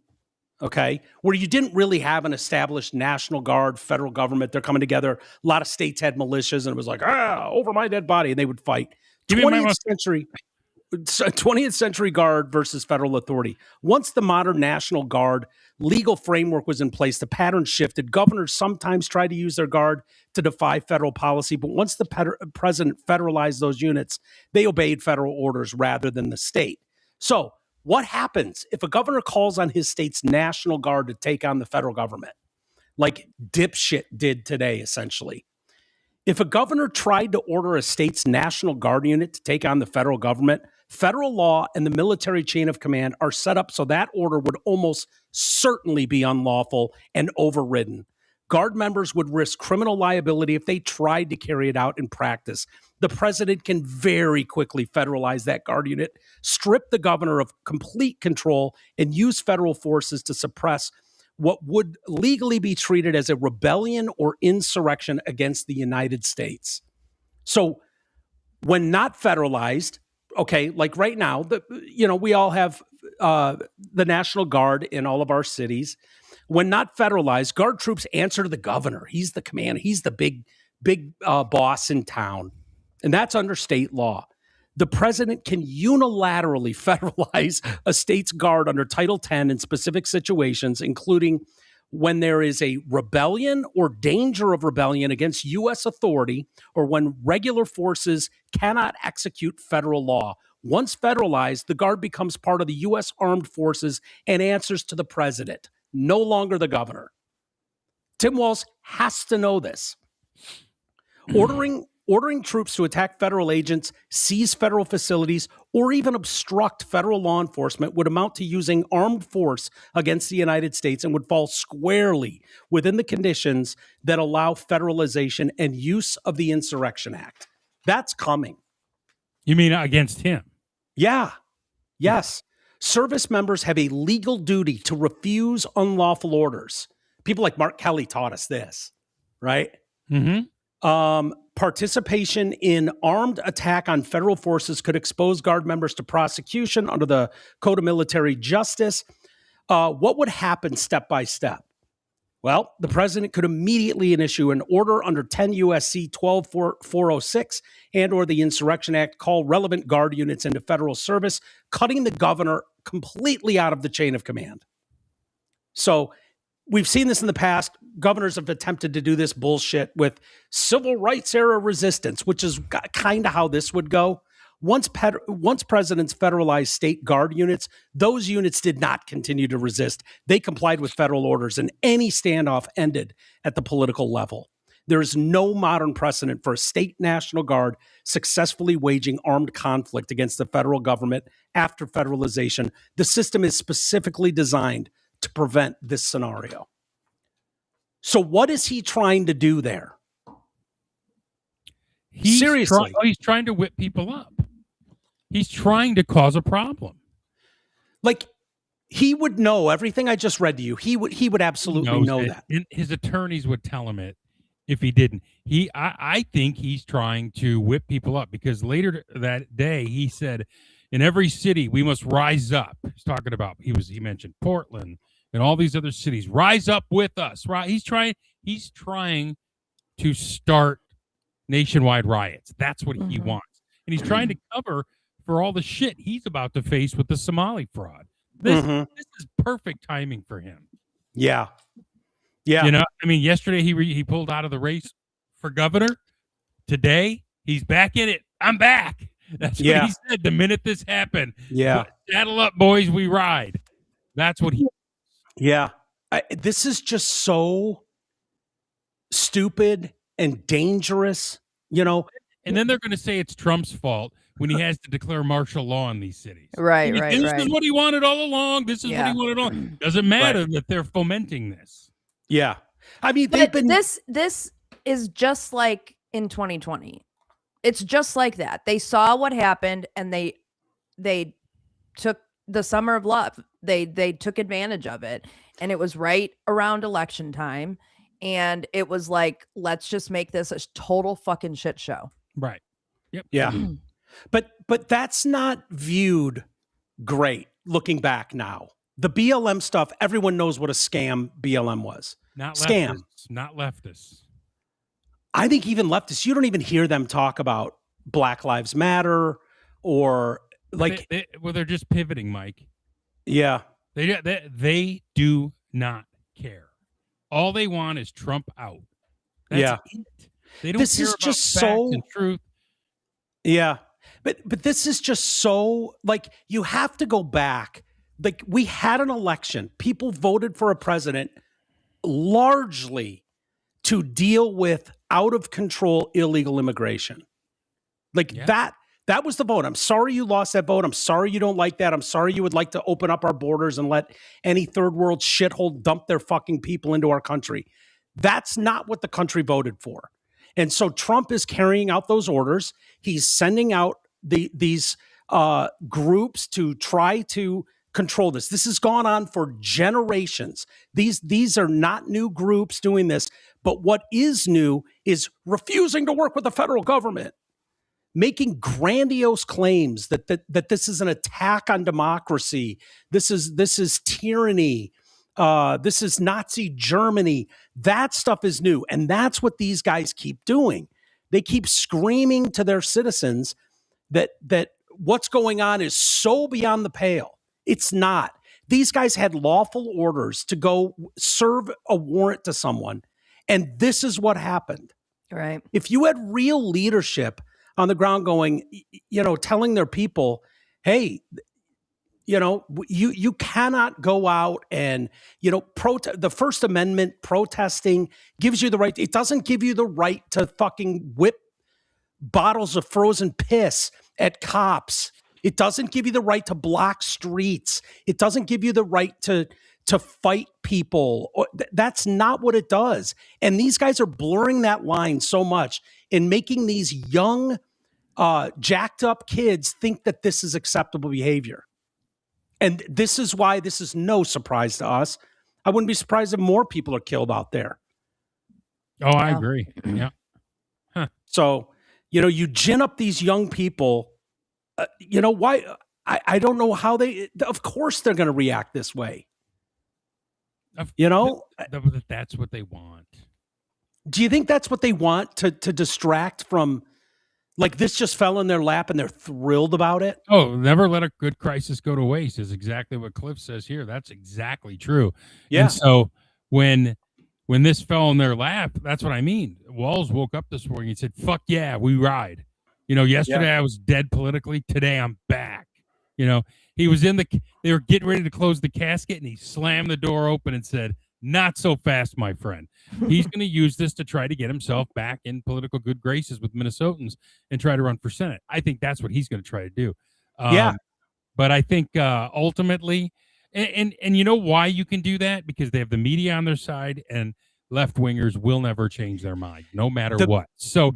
okay, where you didn't really have an established National Guard, federal government. They're coming together. A lot of states had militias, and it was like, over my dead body, and they would fight. 20th century Guard versus federal authority. Once the modern National Guard legal framework was in place, the pattern shifted. Governors sometimes tried to use their Guard to defy federal policy, but once the president federalized those units, they obeyed federal orders rather than the state. So what happens if a governor calls on his state's National Guard to take on the federal government? Like dipshit did today, essentially. If a governor tried to order a state's National Guard unit to take on the federal government, federal law and the military chain of command are set up so that order would almost certainly be unlawful and overridden. Guard members would risk criminal liability if they tried to carry it out in practice. The president can very quickly federalize that Guard unit, strip the governor of complete control, and use federal forces to suppress what would legally be treated as a rebellion or insurrection against the United States. So when not federalized, okay, like right now, we all have the National Guard in all of our cities. When not federalized, Guard troops answer to the governor. He's the commander. He's the big boss in town. And that's under state law. The president can unilaterally federalize a state's Guard under Title 10 in specific situations, including when there is a rebellion or danger of rebellion against U.S. authority, or when regular forces cannot execute federal law. Once federalized, the Guard becomes part of the U.S. Armed Forces and answers to the president, no longer the governor. Tim Walz has to know this. Ordering troops to attack federal agents, seize federal facilities, or even obstruct federal law enforcement would amount to using armed force against the United States and would fall squarely within the conditions that allow federalization and use of the Insurrection Act. That's coming. You mean against him? Yeah. Yes. Service members have a legal duty to refuse unlawful orders. People like Mark Kelly taught us this, right? Mm-hmm. Participation in armed attack on federal forces could expose Guard members to prosecution under the Code of Military Justice. What would happen step by step? Well, the president could immediately issue an order under 10 U.S.C. 12406 and or the Insurrection Act, call relevant Guard units into federal service, cutting the governor completely out of the chain of command. So we've seen this in the past. Governors have attempted to do this bullshit with civil rights era resistance, which is kind of how this would go. Once presidents federalized state Guard units, those units did not continue to resist. They complied with federal orders, and any standoff ended at the political level. There is no modern precedent for a state National Guard successfully waging armed conflict against the federal government after federalization. The system is specifically designed to prevent this scenario. So what is he trying to do there? Seriously. He's trying to whip people up. He's trying to cause a problem. Like, he would know everything I just read to you. He would absolutely know that. And his attorneys would tell him it if he didn't. I think he's trying to whip people up, because later that day he said, in every city we must rise up. He's talking about, he mentioned Portland and all these other cities. Rise up with us. Right? He's trying to start nationwide riots. That's what he wants. And he's trying to cover for all the shit he's about to face with the Somali fraud. This is perfect timing for him. Yeah. Yeah. You know, I mean, yesterday he pulled out of the race for governor. Today, he's back in it. I'm back. That's what he said the minute this happened. Yeah. Saddle up, boys. We ride. That's what he. Yeah. This is just so stupid and dangerous, you know. And then they're going to say it's Trump's fault when he has to declare martial law in these cities. Right. This is what he wanted all along. This is what he wanted all along. Doesn't matter that they're fomenting this. Yeah. I mean, this is just like in 2020. It's just like that. They saw what happened and they took the summer of love. They took advantage of it, and it was right around election time, and it was like, let's just make this a total fucking shit show. Right. Yep. Yeah. But that's not viewed great looking back now. The BLM stuff, everyone knows what a scam BLM was. Not scam. Leftists, not leftists. I think even leftists, you don't even hear them talk about Black Lives Matter or like. They're just pivoting, Mike. Yeah. They do not care. All they want is Trump out. That's it. They don't this care is about just facts so and truth. Yeah. But this is just so, like, you have to go back. Like, we had an election. People voted for a president largely to deal with out of control illegal immigration. Like that was the vote. I'm sorry you lost that vote. I'm sorry you don't like that. I'm sorry you would like to open up our borders and let any third world shithole dump their fucking people into our country. That's not what the country voted for. And so Trump is carrying out those orders. He's sending out these groups to try to control this. This has gone on for generations. These are not new groups doing this. But what is new is refusing to work with the federal government, making grandiose claims that this is an attack on democracy. This is tyranny. This is Nazi Germany. That stuff is new. And that's what these guys keep doing. They keep screaming to their citizens that what's going on is so beyond the pale. It's not. These guys had lawful orders to go serve a warrant to someone. And this is what happened. Right. If you had real leadership on the ground going, telling their people, hey, you cannot go out and, the First Amendment protesting gives you the right. It doesn't give you the right to fucking whip bottles of frozen piss at cops. It doesn't give you the right to block streets. It doesn't give you the right to fight people. That's not what it does. And these guys are blurring that line so much and making these young, jacked up kids think that this is acceptable behavior. And this is why this is no surprise to us. I wouldn't be surprised if more people are killed out there. Oh, I agree. Yeah. Huh. So, you gin up these young people. Why? I don't know how of course they're going to react this way. That's what they want. Do you think that's what they want to distract from? Like, this just fell in their lap and they're thrilled about it? Oh, never let a good crisis go to waste is exactly what Cliff says here. That's exactly true. Yeah. And so when this fell in their lap, that's what I mean. Walls woke up this morning and said, fuck yeah, we ride. Yesterday I was dead politically. Today I'm back. He was they were getting ready to close the casket and he slammed the door open and said, not so fast, my friend. He's going to use this to try to get himself back in political good graces with Minnesotans and try to run for Senate. I think that's what he's going to try to do. But I think ultimately, and you know why you can do that? Because they have the media on their side and left-wingers will never change their mind, no matter what. So,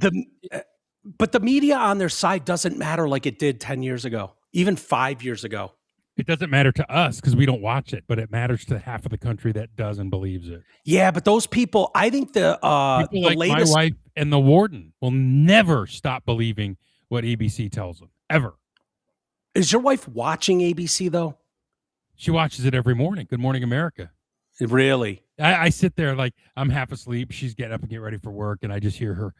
but the media on their side doesn't matter like it did 10 years ago, even 5 years ago. It doesn't matter to us because we don't watch it, but it matters to half of the country that does and believes it. Yeah, but those people, I think the like latest, my wife and the warden will never stop believing what ABC tells them, ever. Is your wife watching ABC though? She watches it every morning. Good Morning America. Really? I sit there like I'm half asleep. She's getting up and get ready for work, and I just hear her.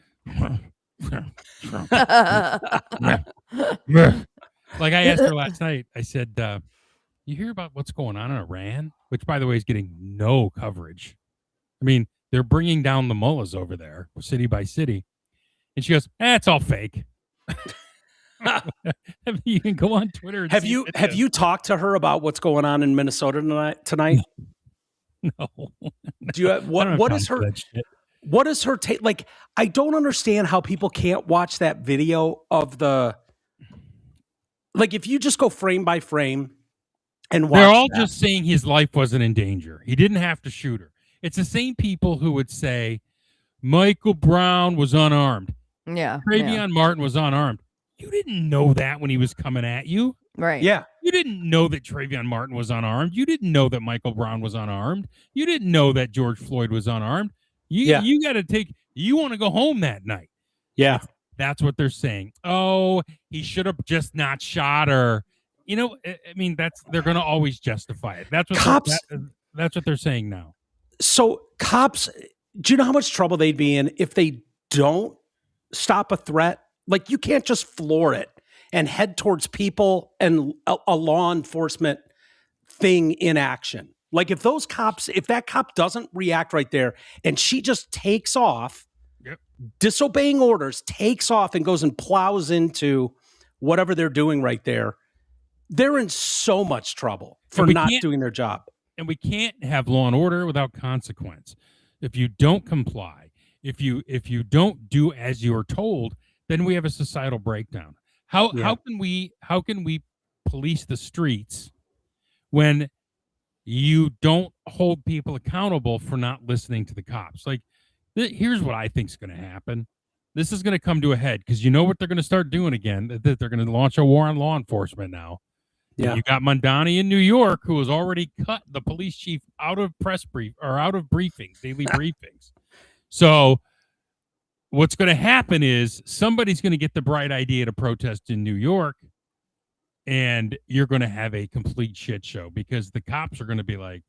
Like I asked her last night, I said, you hear about what's going on in Iran? Which, by the way, is getting no coverage. I mean, they're bringing down the mullahs over there, city by city. And she goes, it's all fake. You can go on Twitter. And have you talked to her about what's going on in Minnesota tonight? No. Do you have, what is her take? Like, I don't understand how people can't watch that video of like, if you just go frame by frame and watch, they're all just saying his life wasn't in danger. He didn't have to shoot her. It's the same people who would say Michael Brown was unarmed. Yeah. Travion Martin was unarmed. You didn't know that when he was coming at you. Right. Yeah. You didn't know that Travion Martin was unarmed. You didn't know that Michael Brown was unarmed. You didn't know that George Floyd was unarmed. You got to you want to go home that night. Yeah. That's what they're saying. Oh, he should have just not shot her. You know, I mean, they're going to always justify it. That's what that's what they're saying now. So cops, do you know how much trouble they'd be in if they don't stop a threat? Like, you can't just floor it and head towards people and a law enforcement thing in action. Like, if that cop doesn't react right there and she just takes off, disobeying orders, takes off and goes and plows into whatever they're doing right there, they're in so much trouble for not doing their job. And we can't have law and order without consequence. If you don't comply, if you don't do as you are told, then we have a societal breakdown. How can we police the streets when you don't hold people accountable for not listening to the cops? Like, here's what I think is going to happen. This is going to come to a head because you know what they're going to start doing again. That they're going to launch a war on law enforcement now. Yeah, you got Mondani in New York, who has already cut the police chief out of daily briefings. So what's going to happen is somebody's going to get the bright idea to protest in New York, and you're going to have a complete shit show because the cops are going to be like,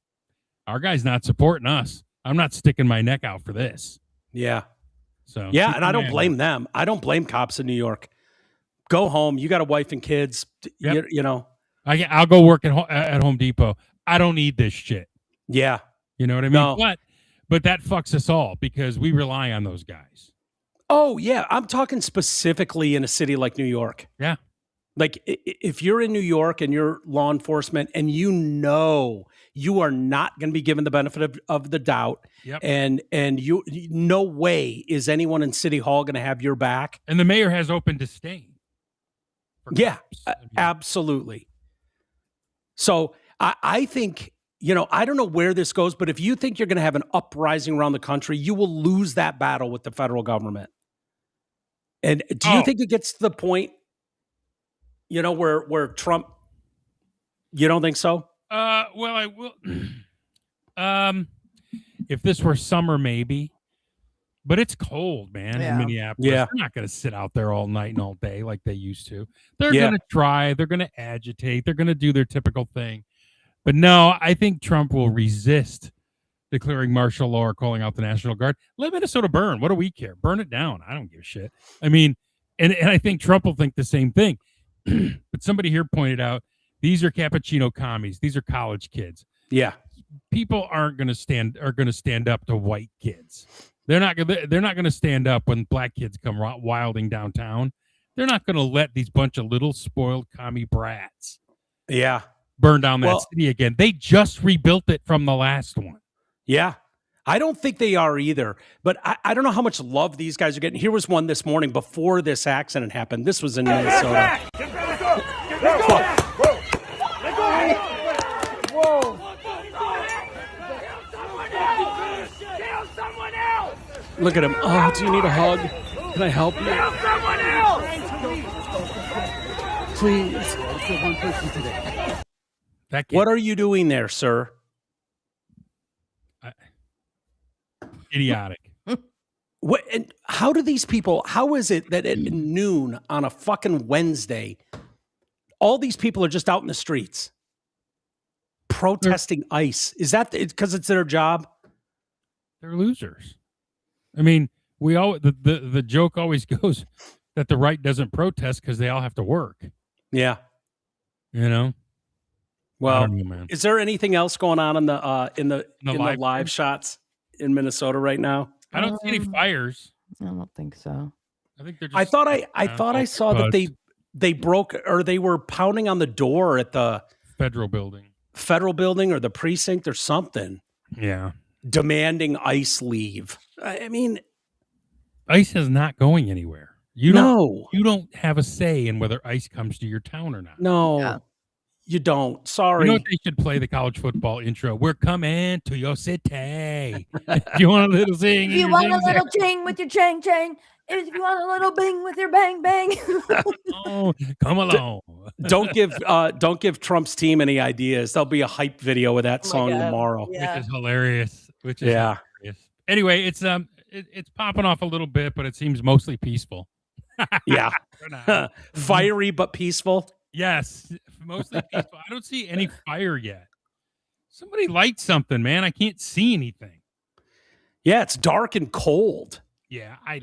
our guy's not supporting us. I'm not sticking my neck out for this. Yeah. So yeah, and I don't blame them. I don't blame cops in New York. Go home. You got a wife and kids. Yep. You know. I'll go work at Home Depot. I don't need this shit. Yeah. You know what I mean? No. But that fucks us all because we rely on those guys. Oh, yeah. I'm talking specifically in a city like New York. Yeah. Like, if you're in New York and you're law enforcement and you know you are not going to be given the benefit of the doubt, and you no way is anyone in City Hall going to have your back. And the mayor has open disdain. Yeah, absolutely. So I think, I don't know where this goes, but if you think you're going to have an uprising around the country, you will lose that battle with the federal government. And do you think it gets to the point, where Trump, you don't think so? Well, I will. If this were summer, maybe. But it's cold, man, in Minneapolis. Yeah. They're not going to sit out there all night and all day like they used to. They're going to try. They're going to agitate. They're going to do their typical thing. But no, I think Trump will resist declaring martial law or calling out the National Guard. Let Minnesota burn. What do we care? Burn it down. I don't give a shit. I mean, and I think Trump will think the same thing. But somebody here pointed out, these are cappuccino commies. These are college kids. Yeah. People are going to stand up to white kids. They're not going to stand up when black kids come wilding downtown. They're not going to let these bunch of little spoiled commie brats burn down that city again. They just rebuilt it from the last one. Yeah. I don't think they are either, but I don't know how much love these guys are getting. Here was one this morning before this accident happened. This was in Minnesota. Look at him. Oh, do you need a hug? Can I help you? Please. What are you doing there, sir? Idiotic. What? And how do these people? How is it that at noon on a fucking Wednesday, all these people are just out in the streets protesting ICE? Is that because it's their job? They're losers. I mean, the joke always goes that the right doesn't protest because they all have to work. Yeah. Well, I don't know, man. Is there anything else going on in the live shots in Minnesota right now? I don't see any fires. I don't think so. I think they're just. I thought I saw that they broke or they were pounding on the door at the federal building or the precinct or something. Yeah. Demanding ICE leave. I mean, ICE is not going anywhere. You don't have a say in whether ICE comes to your town or not. No, you don't. Sorry. You know what they should play the college football intro? We're coming to your city. Do you want a little sing? You want a little ching with your chang chang? If you want a little bing with your bang bang. Oh, come along. Don't give Trump's team any ideas. There'll be a hype video with that song tomorrow. Yeah. Which is hilarious. Hilarious. Anyway, it's popping off a little bit, but it seems mostly peaceful. Yeah. Fiery but peaceful. Yes, mostly peaceful. I don't see any fire yet. Somebody light something, man. I can't see anything. Yeah, it's dark and cold. Yeah, I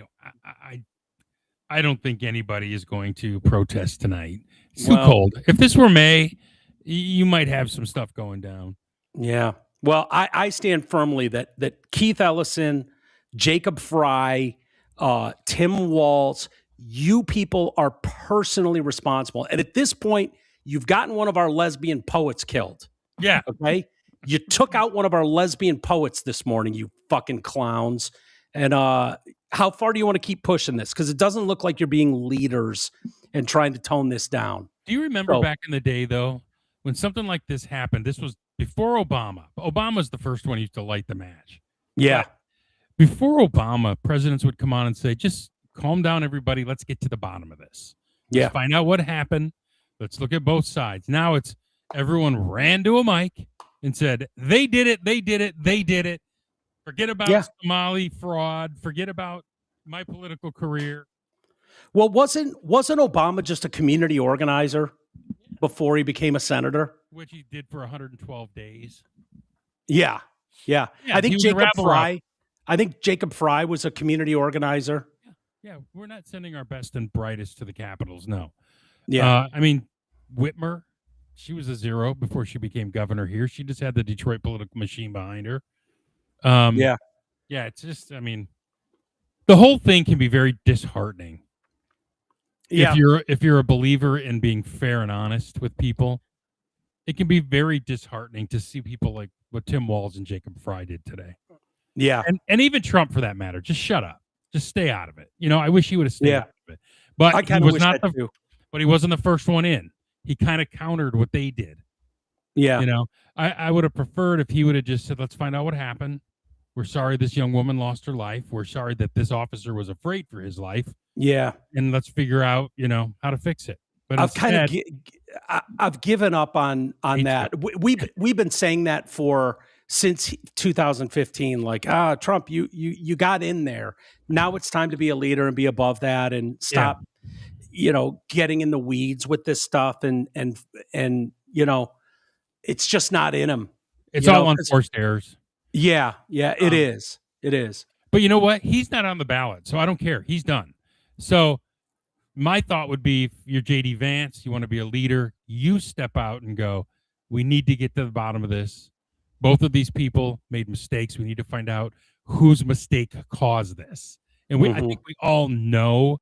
don't think anybody is going to protest tonight. It's too cold. If this were May, you might have some stuff going down. Yeah. Well, I stand firmly that Keith Ellison, Jacob Fry, Tim Walz, you people are personally responsible. And at this point, you've gotten one of our lesbian poets killed. Yeah. Okay. You took out one of our lesbian poets this morning, you fucking clowns. And how far do you want to keep pushing this? Because it doesn't look like you're being leaders and trying to tone this down. Do you remember back in the day, though, when something like this happened? This was before Obama. Obama's the first one who used to light the match. Yeah. But before Obama, presidents would come on and say, just calm down, everybody. Let's get to the bottom of this. Let's find out what happened. Let's look at both sides. Now it's everyone ran to a mic and said, they did it, they did it, they did it. Forget about Somali fraud. Forget about my political career. Well, wasn't Obama just a community organizer before he became a senator? Which he did for 112 days. Yeah. I think Jacob Fry was a community organizer. Yeah, we're not sending our best and brightest to the capitals, no. Yeah. I mean, Whitmer, she was a zero before she became governor here. She just had the Detroit political machine behind her. Yeah, it's just, I mean, the whole thing can be very disheartening. Yeah. If you're a believer in being fair and honest with people, it can be very disheartening to see people like what Tim Walz and Jacob Fry did today. Yeah. And even Trump, for that matter. Just shut up. Just stay out of it. You know, I wish he would have stayed out of it. But I kind of wish that too. But he wasn't the first one in. He kind of countered what they did. Yeah. You know, I would have preferred if he would have just said, let's find out what happened. We're sorry this young woman lost her life. We're sorry that this officer was afraid for his life. Yeah. And let's figure out, you know, how to fix it. But I've given up on that. We've been saying that since 2015. Like, Trump, you got in there. Now it's time to be a leader and be above that and stop, getting in the weeds with this stuff. And you know, it's just not in him. It's all unforced errors. Yeah, it is. It is. But you know what? He's not on the ballot, so I don't care. He's done. So my thought would be, if you're J.D. Vance, you want to be a leader, you step out and go, we need to get to the bottom of this. Both of these people made mistakes. We need to find out whose mistake caused this. And I think we all know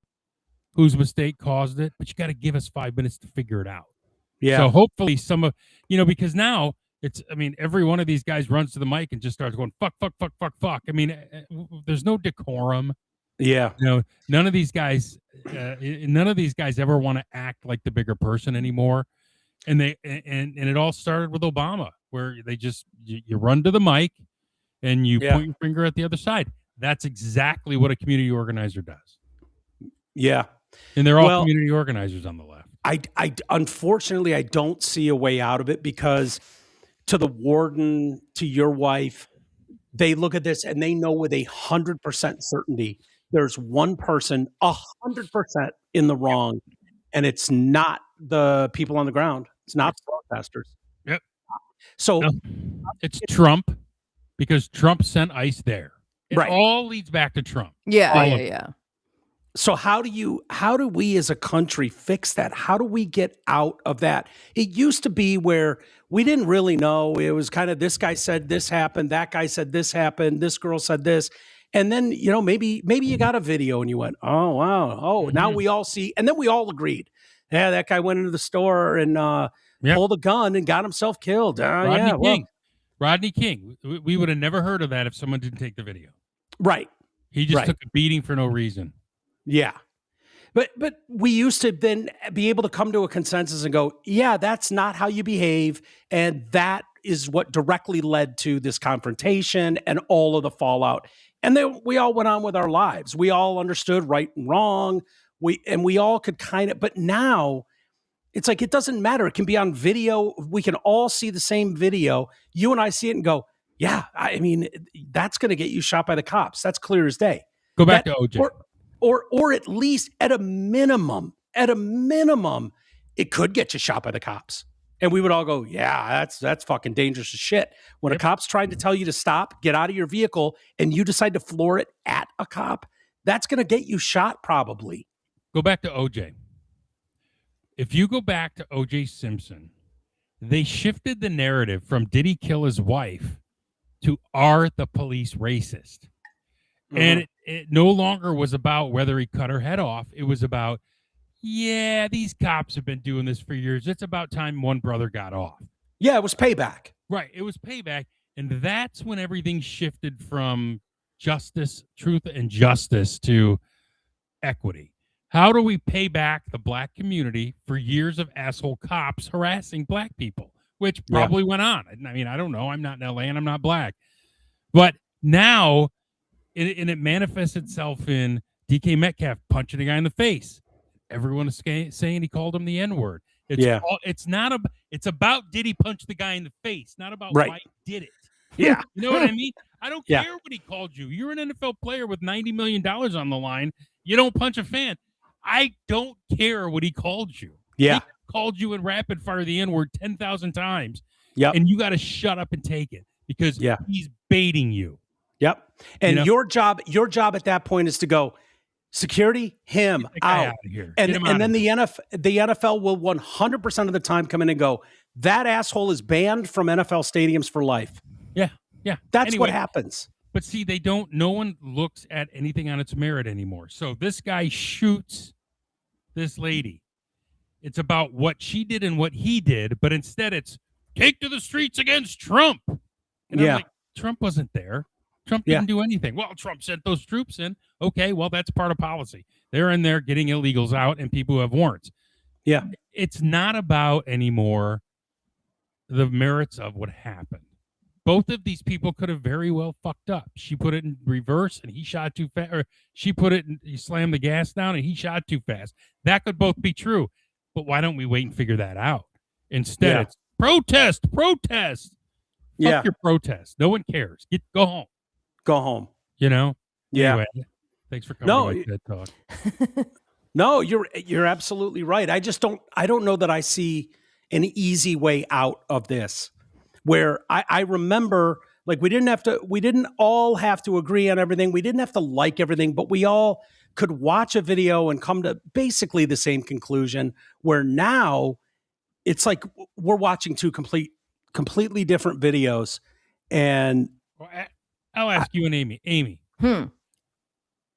whose mistake caused it, but you got to give us 5 minutes to figure it out. Yeah. So hopefully because now every one of these guys runs to the mic and just starts going, fuck, fuck, fuck, fuck, fuck. I mean, there's no decorum. Yeah. None of these guys ever want to act like the bigger person anymore. And it all started with Obama, where they just, you run to the mic and you point your finger at the other side. That's exactly what a community organizer does. Yeah. And they're all community organizers on the left. I unfortunately, I don't see a way out of it, because to the warden, to your wife, they look at this and they know with 100% certainty there's one person 100% in the wrong, and it's not the people on the ground. It's not the protesters. Yep. So it's Trump, because Trump sent ICE there. It all leads back to Trump. Yeah. So how do we as a country fix that? How do we get out of that? It used to be where we didn't really know. It was kind of, this guy said this happened, that guy said this happened, this girl said this. And then, maybe you got a video and you went, oh, wow. Oh, now we all see. And then we all agreed. Yeah, that guy went into the store and pulled a gun and got himself killed. Rodney King. We would have never heard of that if someone didn't take the video. Right. He just took a beating for no reason. Yeah. But we used to then be able to come to a consensus and go, yeah, that's not how you behave. And that is what directly led to this confrontation and all of the fallout. And then we all went on with our lives. We all understood right and wrong. We all could but now it's like, it doesn't matter. It can be on video. We can all see the same video. You and I see it and go, yeah, I mean, that's going to get you shot by the cops. That's clear as day. Go back to OJ. Or at least at a minimum, it could get you shot by the cops. And we would all go, yeah, that's fucking dangerous as shit. When a cop's trying to tell you to stop, get out of your vehicle, and you decide to floor it at a cop, that's going to get you shot probably. Go back to OJ. If you go back to OJ Simpson, they shifted the narrative from did he kill his wife to are the police racist? Mm-hmm. And it no longer was about whether he cut her head off. It was about, yeah, these cops have been doing this for years. It's about time one brother got off. Yeah, it was payback. Right. It was payback. And that's when everything shifted from justice, truth, and justice to equity. How do we pay back the black community for years of asshole cops harassing black people, which probably went on? I mean, I don't know. I'm not in LA and I'm not black. But now it manifests itself in DK Metcalf punching a guy in the face. Everyone is saying he called him the N-word. It's about did he punch the guy in the face, not about why he did it. Yeah. You know what I mean? I don't care what he called you. You're an NFL player with $90 million on the line. You don't punch a fan. I don't care what he called you. Yeah. He called you in rapid fire the N-word 10,000 times. Yep. And you got to shut up and take it because he's baiting you. Yep. And your job at that point is to go, security, him out. Here. And then the NFL will 100% of the time come in and go, that asshole is banned from NFL stadiums for life. Yeah. Yeah. That's what happens. But see, no one looks at anything on its merit anymore. So this guy shoots this lady. It's about what she did and what he did, but instead it's take to the streets against Trump. And I'm like, Trump wasn't there. Trump didn't do anything. Well, Trump sent those troops in. Okay, well, that's part of policy. They're in there getting illegals out and people who have warrants. Yeah. It's not about anymore the merits of what happened. Both of these people could have very well fucked up. She put it in reverse and he shot too fast, or she put it and he slammed the gas down and he shot too fast. That could both be true. But why don't we wait and figure that out? Instead, it's protest. Fuck your protest. No one cares. Go home. Go home. You know? Yeah. Anyway, thanks for coming to my TED Talk. No, you're absolutely right. I don't know that I see an easy way out of this. Where I remember, like, we didn't all have to agree on everything. We didn't have to like everything, but we all could watch a video and come to basically the same conclusion, where now it's like we're watching two completely different videos. And I'll ask you and Amy. Amy,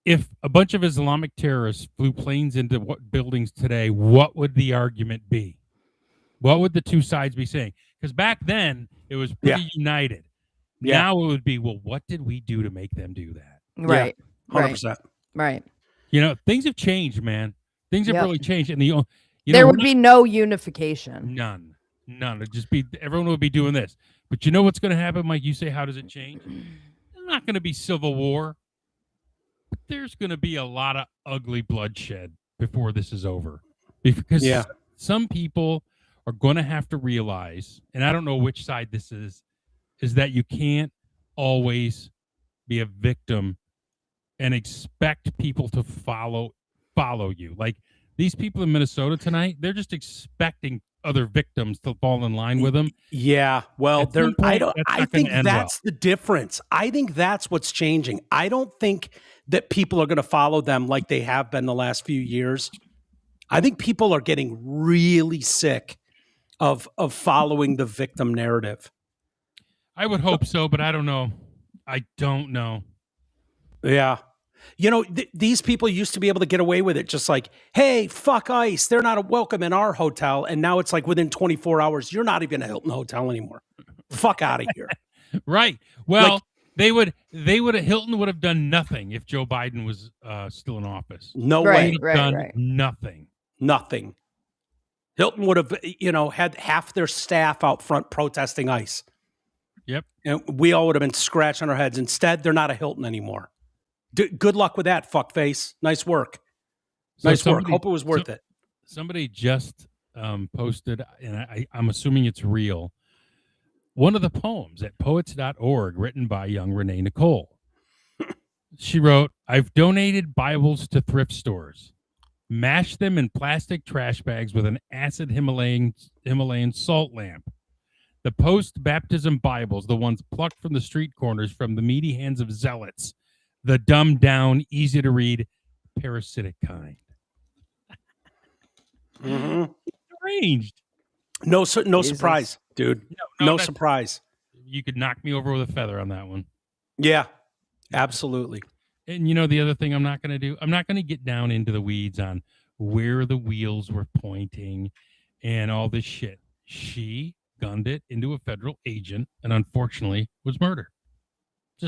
if a bunch of Islamic terrorists flew planes into buildings today, what would the argument be? What would the two sides be saying? Because back then, it was pretty united. Yeah. Now it would be, well, what did we do to make them do that? Right. 100%. Right. You know, things have changed, man. Things have really changed. And there would be no unification. None. It'd just be, everyone would be doing this. But you know what's going to happen, Mike? You say, how does it change? There's not going to be civil war. But there's going to be a lot of ugly bloodshed before this is over. Because some people are going to have to realize, and I don't know which side this is that you can't always be a victim and expect people to follow you. Like these people in Minnesota tonight, they're just expecting other victims to fall in line with them. Yeah. Well, I think that's the difference. I think that's what's changing. I don't think that people are going to follow them like they have been the last few years. I think people are getting really sick of following the victim narrative. I would hope so, but I don't know. I don't know. Yeah. You know, these people used to be able to get away with it. Just like, hey, fuck ICE. They're not welcome in our hotel. And now it's like within 24 hours, you're not even a Hilton hotel anymore. Fuck out of here. Right. Well, like, Hilton would have done nothing if Joe Biden was still in office. No way. Done nothing. Nothing. Hilton would have, had half their staff out front protesting ICE. Yep. And we all would have been scratching our heads. Instead, they're not a Hilton anymore. Good luck with that, fuckface. Nice work. Nice work. Hope it was worth it. Somebody just posted, and I'm assuming it's real, one of the poems at poets.org written by young Renee Nicole. She wrote, I've donated Bibles to thrift stores, mashed them in plastic trash bags with an acid Himalayan salt lamp. The post-baptism Bibles, the ones plucked from the street corners from the meaty hands of zealots, the dumbed down, easy to read, parasitic kind. Arranged. No surprise, dude. No surprise. You could knock me over with a feather on that one. Yeah, absolutely. And the other thing I'm not going to do, I'm not going to get down into the weeds on where the wheels were pointing and all this shit. She gunned it into a federal agent and unfortunately was murdered. She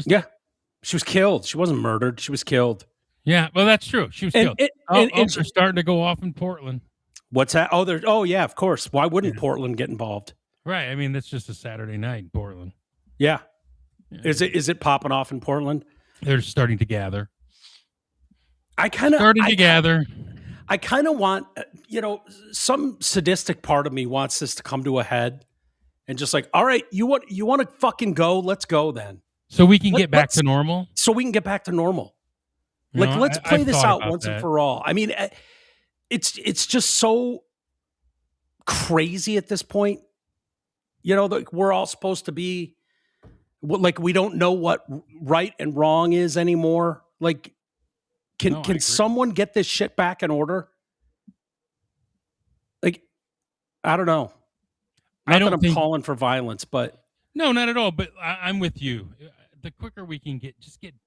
was killed. She wasn't murdered. She was killed. Yeah, well, that's true. She was killed. They're starting to go off in Portland. What's that? Oh, yeah, of course. Why wouldn't Portland get involved? Right. I mean, that's just a Saturday night in Portland. Yeah. Is it popping off in Portland? They're starting to gather. I kind of want, some sadistic part of me wants this to come to a head and just like, all right, you want to fucking go? Let's go then. So we can get back to normal? So we can get back to normal. Let's play this out once and for all. I mean, it's just so crazy at this point. We're all supposed to be like, we don't know what right and wrong is anymore. Like, can someone get this shit back in order? Like, I don't know. Not that I'm calling for violence, but no, not at all. But I'm with you. The quicker we can get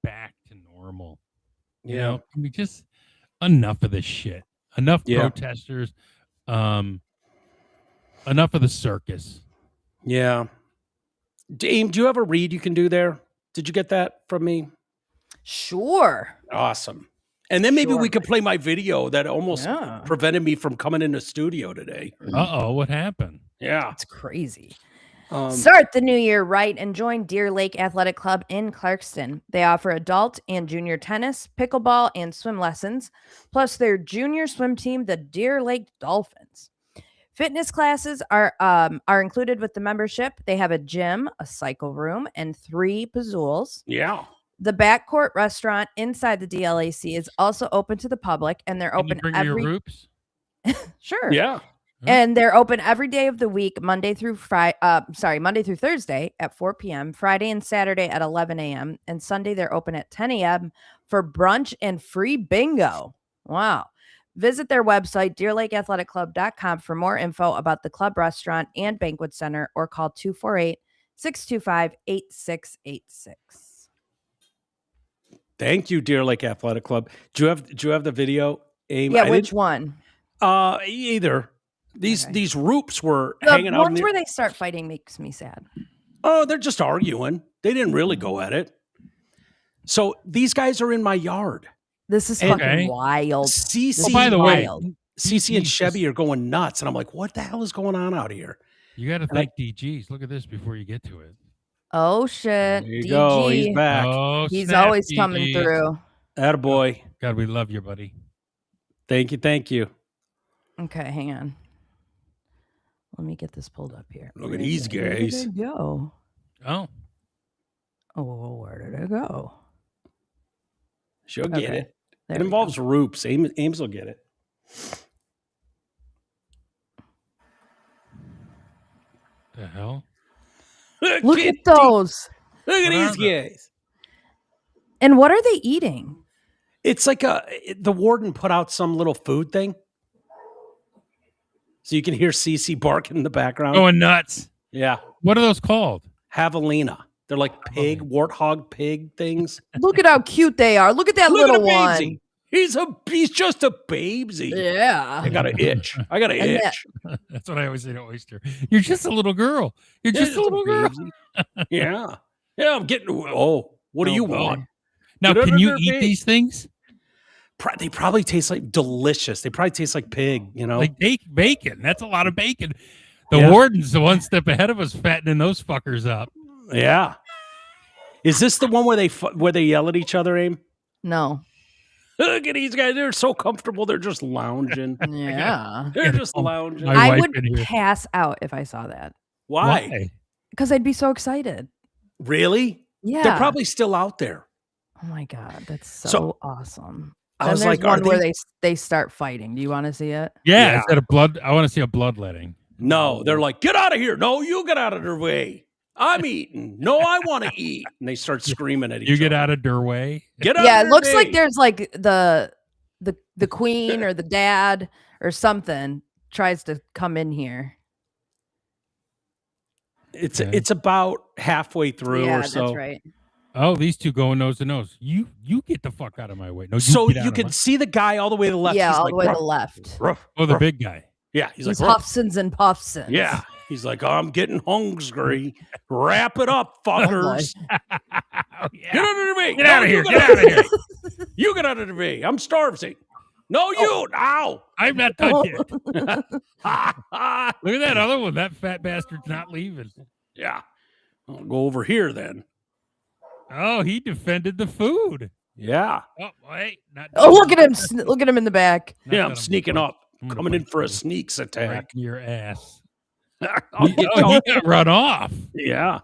back to normal. We just enough of this shit. Enough protesters. Enough of the circus. Yeah. Aim, do you have a read you can do there? Did you get that from me? Sure. Awesome. And then maybe we could play my video that almost prevented me from coming in the studio today. Uh-oh, what happened? Yeah. It's crazy. Start the new year right and join Deer Lake Athletic Club in Clarkston. They offer adult and junior tennis, pickleball, and swim lessons, plus their junior swim team, the Deer Lake Dolphins. Fitness classes are included with the membership. They have a gym, a cycle room, and 3 pools. Yeah. The backcourt restaurant inside the DLAC is also open to the public, and they're open every. Your hoops? Sure. Yeah. And they're open every day of the week, Monday through Thursday at 4 p.m., Friday and Saturday at 11 a.m., and Sunday they're open at 10 a.m. for brunch and free bingo. Wow. Visit their website, deerlakeathletic.club.com, for more info about the club restaurant and banquet center, or call 248-625-8686. Thank you, Deer Lake Athletic Club. Do you have the video, Aim? Yeah, which one? Either. These roops were hanging out. The ones where they start fighting makes me sad. Oh, they're just arguing. They didn't really go at it. So these guys are in my yard. This is fucking wild. CC, by the way, CC and Chevy are going nuts, and I'm like, what the hell is going on out here? You got to thank DGs. Look at this before you get to it. Oh shit! There you go. He's back. Oh, he's snap, always DGs. coming through. Attaboy. God, we love you, buddy. Thank you. Okay, hang on. Let me get this pulled up here. Look at these guys. Where did it go? Oh, where did it go? She'll get it. It involves Roops. Ames will get it. the hell? Look at those. Look at these guys. And what are they eating? It's like the warden put out some little food thing. So you can hear Cece barking in the background. Going nuts. Yeah. What are those called? Javelina. They're like warthog pig things. Look at how cute they are. Look at that little one. He's just a babesy. Yeah. I got an itch. That's what I always say to Oyster. You're just a little girl. You're just a little girl. Yeah. Yeah, I'm getting what do you want? Now, can you eat these things? They probably taste like delicious. They probably taste like pig, Like bacon. That's a lot of bacon. The warden's the one step ahead of us fattening those fuckers up. Yeah. Is this the one where they yell at each other, Aim? No. Look at these guys. They're so comfortable. They're just lounging. Yeah. They're just lounging. I would pass out if I saw that. Why? Because I'd be so excited. Really? Yeah. They're probably still out there. Oh my God. That's so awesome. I was there's like, one where they start fighting. Do you want to see it? Yeah. Instead of blood, I want to see a bloodletting. No, they're like, get out of here. No, you get out of their way. I'm eating. No, I want to eat. And they start screaming at each other. You get out of their way. Get out. Yeah, it looks like there's like the queen or the dad or something tries to come in here. It's about halfway through or so. That's right. Oh, these two going nose to nose. You get the fuck out of my way. No, so you can see the guy all the way to the left. Yeah, he's all like, the way to the left. Oh, the big guy. Yeah, he's like Puffsons and Puffsons. Yeah, he's like, I'm getting hungry. Wrap it up, fuckers. Oh, yeah. Get out of the way. Get out of here. Get out of here. You get out of the way. I'm starving. No, you. Ow. I'm not touching it. Look at that other one. That fat bastard's not leaving. Yeah. I'll go over here then. Oh, he defended the food. Yeah. Oh, wait. Look at him. Look at him in the back. Yeah, I'm sneaking up. Coming in for a sneaks attack. Right in your ass. He got run off. Yeah.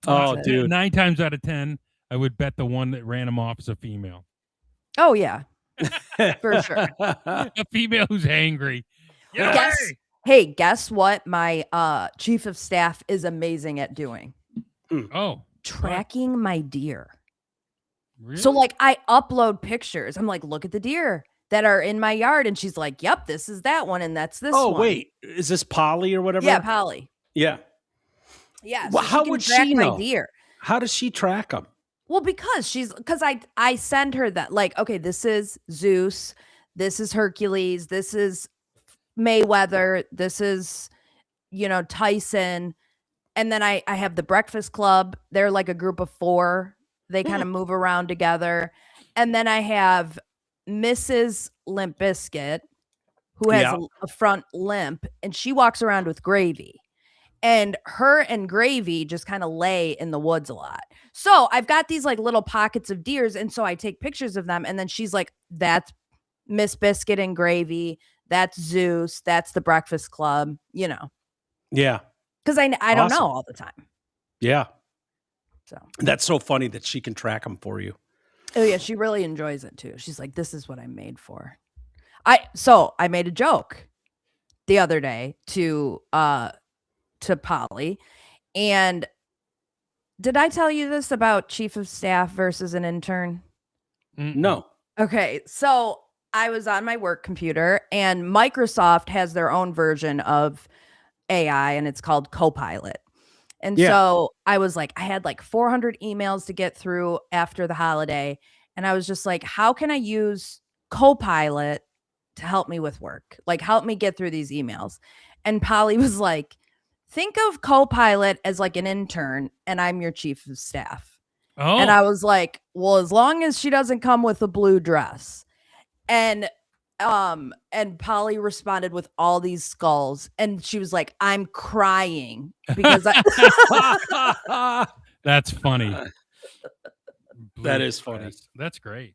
Oh, dude. 9 times out of 10, I would bet the one that ran him off is a female. Oh, yeah. For sure. A female who's angry. Guess what my chief of staff is amazing at doing? Oh. Tracking my deer. Really? So, like, I upload pictures. I'm like, look at the deer that are in my yard. And she's like, yep, this is that one. And that's this one. Oh, wait. Is this Polly or whatever? Yeah, Polly. Yeah. Yeah. Well, so how would she know? My deer. How does she track them? Well, because I send her that, like, okay, this is Zeus, this is Hercules, this is Mayweather, this is, Tyson. And then I have the Breakfast Club. They're like a group of 4. They kind of move around together. And then I have Mrs. Limp Bizkit, who has a front limp, and she walks around with Gravy. And her and Gravy just kind of lay in the woods a lot. So I've got these like little pockets of deers. And so I take pictures of them. And then she's like, that's Miss Biscuit and Gravy. That's Zeus. That's the Breakfast Club, Yeah. Because I don't know all the time. Yeah. So that's so funny that she can track them for you. Oh, yeah. She really enjoys it, too. She's like, this is what I'm made for. I made a joke the other day to Polly. And did I tell you this about chief of staff versus an intern? No. Okay. So I was on my work computer, and Microsoft has their own version of AI, and it's called Copilot. And so I was like, I had like 400 emails to get through after the holiday. And I was just like, how can I use Copilot to help me with work? Like, help me get through these emails. And Polly was like, think of Copilot as like an intern, and I'm your chief of staff. Oh. And I was like, well, as long as she doesn't come with a blue dress. And Polly responded with all these skulls, and she was like, I'm crying because That's funny. That is funny. That's great.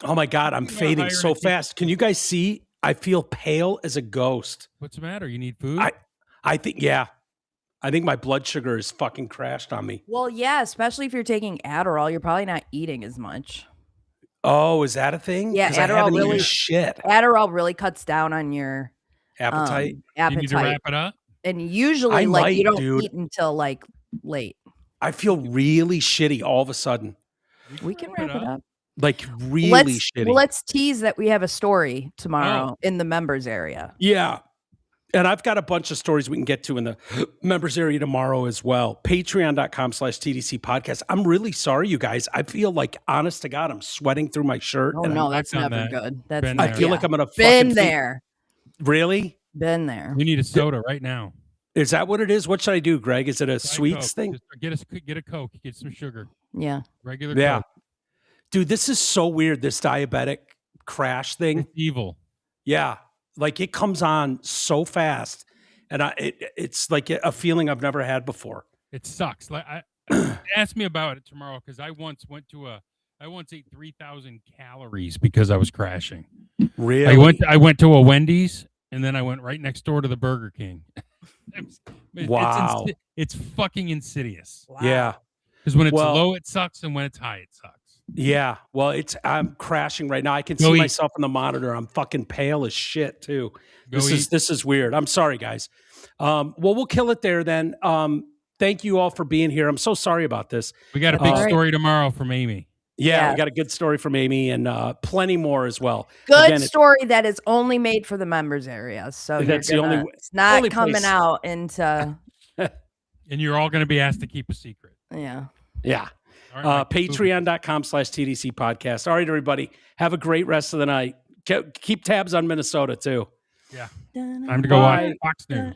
Oh my God, I'm fading so fast. Can you guys see? I feel pale as a ghost. What's the matter? You need food? I think my blood sugar is fucking crashed on me. Well, yeah, especially if you're taking Adderall, you're probably not eating as much. Oh, is that a thing? Yeah, Adderall really cuts down on your appetite. You need to wrap it up. And usually, you don't eat until like late. I feel really shitty all of a sudden. We can wrap it up. Like really shitty. Let's tease that we have a story tomorrow in the members area. Yeah. And I've got a bunch of stories we can get to in the members area tomorrow as well. Patreon.com/TDC podcast. I'm really sorry, you guys. I feel like, honest to God, I'm sweating through my shirt. Oh, no, that's never good. I feel like I'm going to been there. Really? Been there. We need a soda right now. Is that what it is? What should I do, Greg? Is it a sweets thing? Just get a Coke. Get some sugar. Yeah. Regular Coke. Dude, this is so weird, this diabetic crash thing. It's evil. Yeah. Like it comes on so fast, and it's like a feeling I've never had before. It sucks. Like ask me about it tomorrow, because I once went to I once ate 3,000 calories because I was crashing. Really? I went to a Wendy's and then I went right next door to the Burger King. Wow. It's fucking insidious. Wow. Yeah. Because when it's low, it sucks, and when it's high, it sucks. Yeah. Well, I'm crashing right now. I can see myself in the monitor. I'm fucking pale as shit too. This is weird. I'm sorry, guys. Well, we'll kill it there then. Thank you all for being here. I'm so sorry about this. We got a big story tomorrow from Amy. Yeah, we got a good story from Amy and plenty more as well. Good story that is only made for the members area. So that's it's not coming out into. And you're all going to be asked to keep a secret. Yeah. Yeah. Right, Patreon.com/TDC podcast. All right, everybody. Have a great rest of the night. Keep tabs on Minnesota too. Yeah. Time to go watch Fox News.